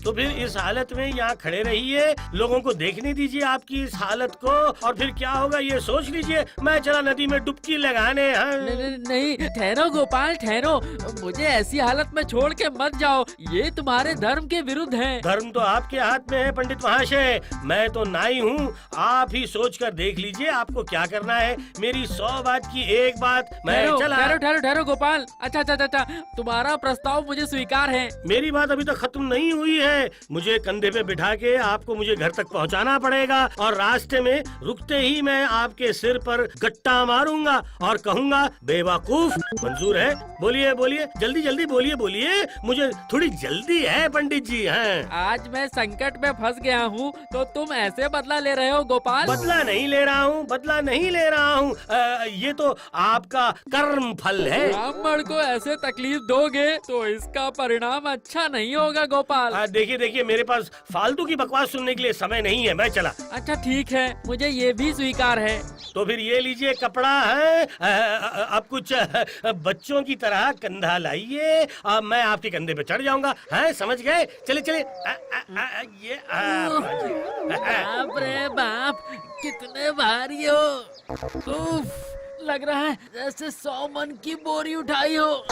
तो फिर इस हालत में यहाँ खड़े रहिए, लोगों को देखने दीजिए आपकी इस हालत को, और फिर क्या होगा ये सोच लीजिए। मैं चला नदी में डुबकी लगाने। हाँ। नहीं, ठहरो गोपाल ठहरो, मुझे ऐसी हालत में छोड़ के मत जाओ, ये तुम्हारे धर्म के विरुद्ध है। धर्म तो आपके हाथ में है पंडित महाशय, मैं तो नाई हूँ। आप ही सोच कर देख लीजिए आपको क्या करना है। मेरी 100 बात की एक बात, मैं चला। ठहरो गोपाल। अच्छा, तुम्हारा प्रस्ताव मुझे स्वीकार है। मेरी बात अभी तक खत्म नहीं हुई है। मुझे कंधे पे बिठा के आपको मुझे घर तक पहुंचाना पड़ेगा, और रास्ते में रुकते ही मैं आपके सिर पर गट्टा मारूंगा और कहूंगा बेवकूफ। मंजूर है? बोलिए बोलिए, जल्दी जल्दी बोलिए बोलिए, मुझे थोड़ी जल्दी है पंडित जी। हैं आज मैं संकट में फंस गया हूँ, तो तुम ऐसे बदला ले रहे हो गोपाल? बदला नहीं ले रहा हूँ, बदला नहीं ले रहा हूँ। ये तो आपका कर्म फल है। ब्राह्मण को ऐसे तकलीफ दोगे तो इसका परिणाम अच्छा नहीं होगा गोपाल। देखिए मेरे पास फालतू की बकवास सुनने के लिए समय नहीं है, मैं चला। अच्छा ठीक है, मुझे ये भी स्वीकार है। तो फिर ये लीजिए कपड़ा है। अब कुछ बच्चों की तरह कंधा लाइए, मैं आपके कंधे पे चढ़ जाऊंगा। हैं, समझ गए? चले चले। ये बाप रे बाप, कितने भारी हो। उफ, लग रहा है जैसे 100 मन की बोरी उठाई हो।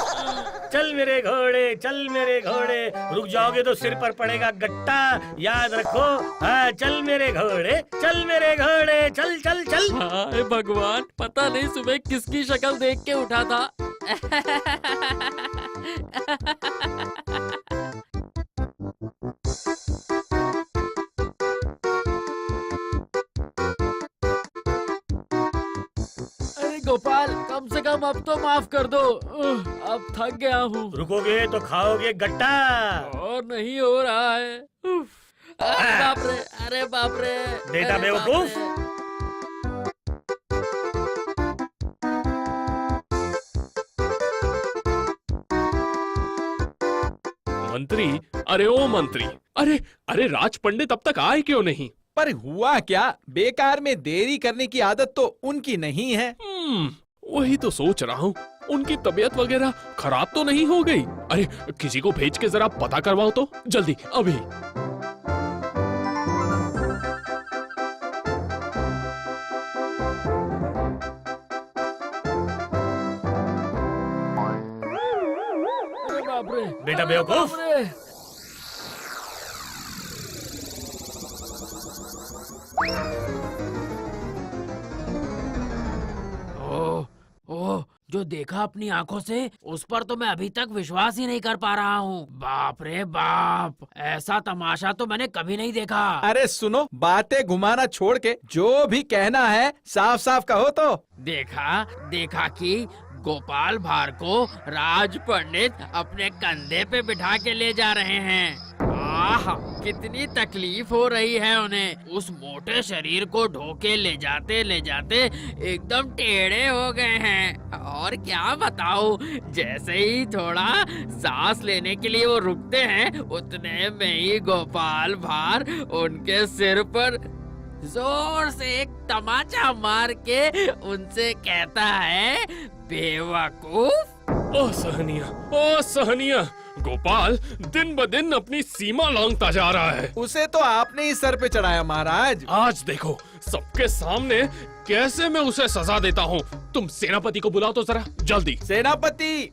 चल मेरे घोड़े, चल मेरे घोड़े, रुक जाओगे तो सिर पर पड़ेगा गट्टा, याद रखो। हाँ, चल मेरे घोड़े, चल मेरे घोड़े, चल चल चल। हाय भगवान, पता नहीं सुबह किसकी शक्ल देख के उठा था। गोपाल, कम से कम अब तो माफ कर दो, अब थक गया हूँ। रुकोगे तो खाओगे गट्टा। और नहीं हो रहा है। अरे बाप रे, अरे बाप रे, बेटा बेवकूफ। मंत्री, अरे ओ मंत्री, अरे राज पंडित अब तक आए क्यों नहीं? पर हुआ क्या, बेकार में देरी करने की आदत तो उनकी नहीं है। वही तो सोच रहा हूँ, उनकी तबीयत वगैरह खराब तो नहीं हो गई? अरे किसी को भेज के जरा पता करवाओ तो, जल्दी अभी। अरे बाप रे, बेटा बेवकूफ। ओह, जो देखा अपनी आंखों से उस पर तो मैं अभी तक विश्वास ही नहीं कर पा रहा हूँ। बाप रे बाप, ऐसा तमाशा तो मैंने कभी नहीं देखा। अरे सुनो, बातें घुमाना छोड़ के जो भी कहना है साफ साफ कहो तो। देखा कि गोपाल भार को राज पंडित अपने कंधे पे बिठा के ले जा रहे हैं। आह, कितनी तकलीफ हो रही है उन्हें। उस मोटे शरीर को ढोके ले जाते एकदम टेढ़े हो गए हैं। और क्या बताऊं, जैसे ही थोड़ा सांस लेने के लिए वो रुकते हैं, उतने में ही गोपाल भार उनके सिर पर जोर से एक तमाचा मार के उनसे कहता है, बेवकूफ। असहनीय। गोपाल दिन ब दिन अपनी सीमा लांघता जा रहा है। उसे तो आपने ही सर पे चढ़ाया महाराज। आज देखो सबके सामने कैसे मैं उसे सजा देता हूँ। तुम सेनापति को बुलाओ तो जरा जल्दी। सेनापति।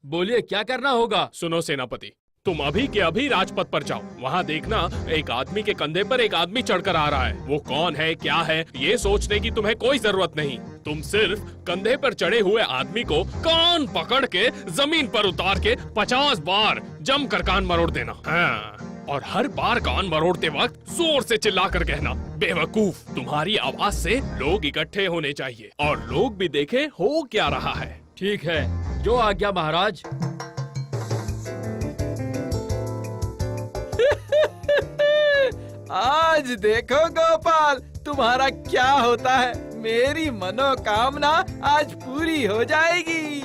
बोलिए क्या करना होगा? सुनो सेनापति, तुम अभी के अभी राजपथ पर जाओ। वहाँ देखना एक आदमी के कंधे पर एक आदमी चढ़कर आ रहा है। वो कौन है, क्या है, ये सोचने की तुम्हें कोई जरूरत नहीं। तुम सिर्फ कंधे पर चढ़े हुए आदमी को कान पकड़ के जमीन पर उतार के 50 बार जमकर कान मरोड़ देना। हाँ, और हर बार कान मरोड़ते वक्त जोर से चिल्लाकर कहना, बेवकूफ। तुम्हारी आवाज से लोग इकट्ठे होने चाहिए और लोग भी देखे हो क्या रहा है। ठीक है, जो आज्ञा महाराज। आज देखो गोपाल, तुम्हारा क्या होता है। मेरी मनोकामना आज पूरी हो जाएगी।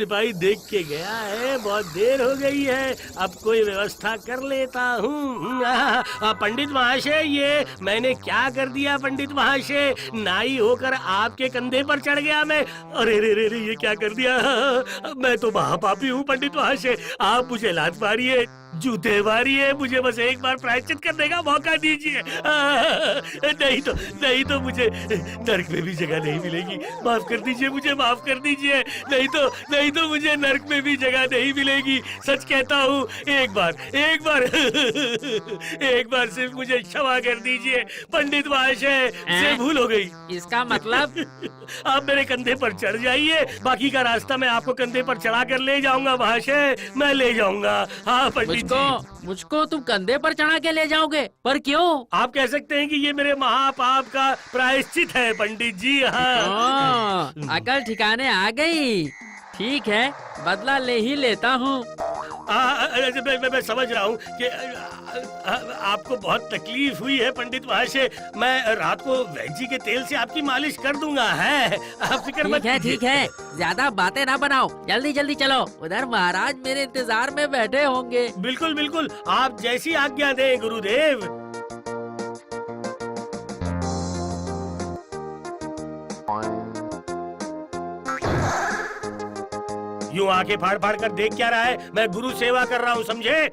सिपाही देख के गया है, बहुत देर हो गई है, अब कोई व्यवस्था कर लेता हूँ। पंडित महाशय, ये मैंने क्या कर दिया पंडित महाशय? नाई होकर आपके कंधे पर चढ़ गया मैं। अरे रे रे रे, ये क्या कर दिया? मैं तो महापापी हूँ पंडित महाशय, आप मुझे लात मारिए, जूते मारिए, मुझे बस एक बार प्रायश्चित करने का मौका दीजिए। नहीं तो मुझे नर्क में भी जगह नहीं मिलेगी। माफ कर दीजिए, मुझे माफ कर दीजिए। नहीं तो मुझे नर्क में भी जगह नहीं मिलेगी। सच कहता हूँ, एक बार सिर्फ मुझे क्षमा कर दीजिए पंडित महाशय, से भूल हो गई। इसका मतलब? आप मेरे कंधे पर चढ़ जाइए, बाकी का रास्ता मैं आपको कंधे पर चढ़ा कर ले जाऊंगा महाशय, मैं ले जाऊंगा। हाँ पंडित, मुझको तुम कंधे पर चढ़ा के ले जाओगे? पर क्यों? आप कह सकते हैं कि ये मेरे महापाप का प्रायश्चित है पंडित जी। हाँ, अकल ठिकाने आ गई। ठीक है, बदला ले ही लेता हूँ। मैं समझ रहा हूँ कि आपको बहुत तकलीफ हुई है पंडित महाशय। मैं रात को वैजी के तेल से आपकी मालिश कर दूंगा। है, आप फिक्र मत कीजिए। ठीक है, ज्यादा बातें ना बनाओ, जल्दी जल्दी चलो, उधर महाराज मेरे इंतजार में बैठे होंगे। बिल्कुल, आप जैसी आज्ञा दें गुरुदेव। यूं आंखें फाड़ फाड़ कर देख क्या रहा है? मैं गुरु सेवा कर रहा हूँ, समझे?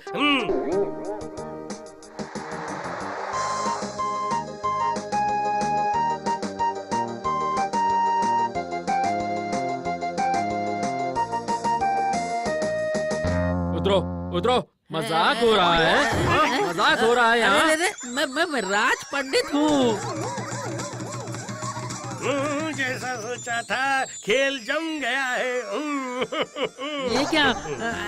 उतरो, मजाक हो रहा है। मजाक हो रहा है यहाँ। मैं राज पंडित हूँ। जैसा सोचा था, खेल जम गया है। ये क्या?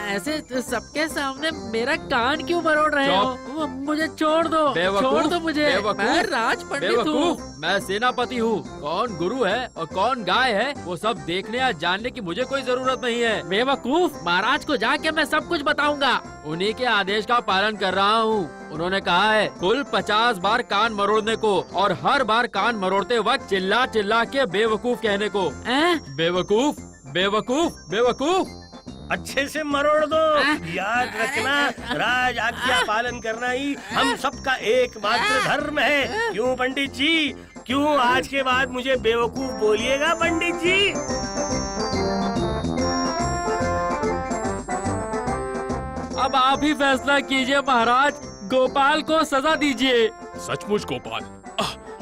ऐसे सबके सामने मेरा कान क्यों मरोड़ रहे हो? मुझे छोड़ दो, छोड़ दो मुझे। मैं राज पंडित हूँ, मैं सेनापति हूँ। कौन गुरु है और कौन गाय है, वो सब देखने या जानने की मुझे कोई जरूरत नहीं है। बेवकूफ, महाराज को जाके मैं सब कुछ बताऊंगा। उन्हीं के आदेश का पालन कर रहा हूँ। उन्होंने कहा है कुल 50 बार कान मरोड़ने को, और हर बार कान मरोड़ते वक्त चिल्ला चिल्ला के बेवकूफ कहने को। बेवकूफ, बेवकूफ, बेवकूफ। अच्छे से मरोड़ दो। याद रखना, राज आज्ञा पालन करना ही हम सबका एकमात्र धर्म है। क्यों पंडित जी? क्यों आज के बाद मुझे बेवकूफ बोलिएगा पंडित जी? अब आप ही फैसला कीजिए महाराज, गोपाल को सजा दीजिए। सचमुच गोपाल,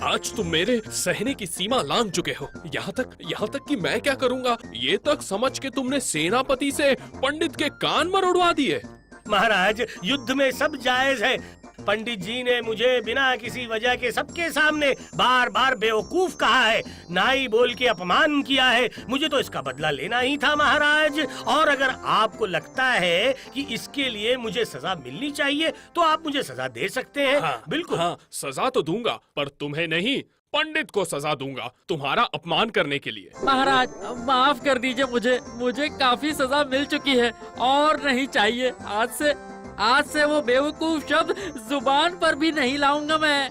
आज तुम मेरे सहने की सीमा लांघ चुके हो। यहाँ तक कि मैं क्या करूँगा ये तक समझ के तुमने सेनापति से पंडित के कान मरोड़वा दिए। महाराज, युद्ध में सब जायज है। पंडित जी ने मुझे बिना किसी वजह के सबके सामने बार बार बेवकूफ कहा है, नाई बोल के अपमान किया है। मुझे तो इसका बदला लेना ही था महाराज। और अगर आपको लगता है कि इसके लिए मुझे सजा मिलनी चाहिए तो आप मुझे सजा दे सकते हैं। हाँ, बिल्कुल। हाँ, सजा तो दूंगा, पर तुम्हें नहीं, पंडित को सजा दूंगा तुम्हारा अपमान करने के लिए। महाराज माफ कर दीजिए, मुझे काफी सजा मिल चुकी है और नहीं चाहिए। आज से वो बेवकूफ शब्द जुबान पर भी नहीं लाऊंगा मैं।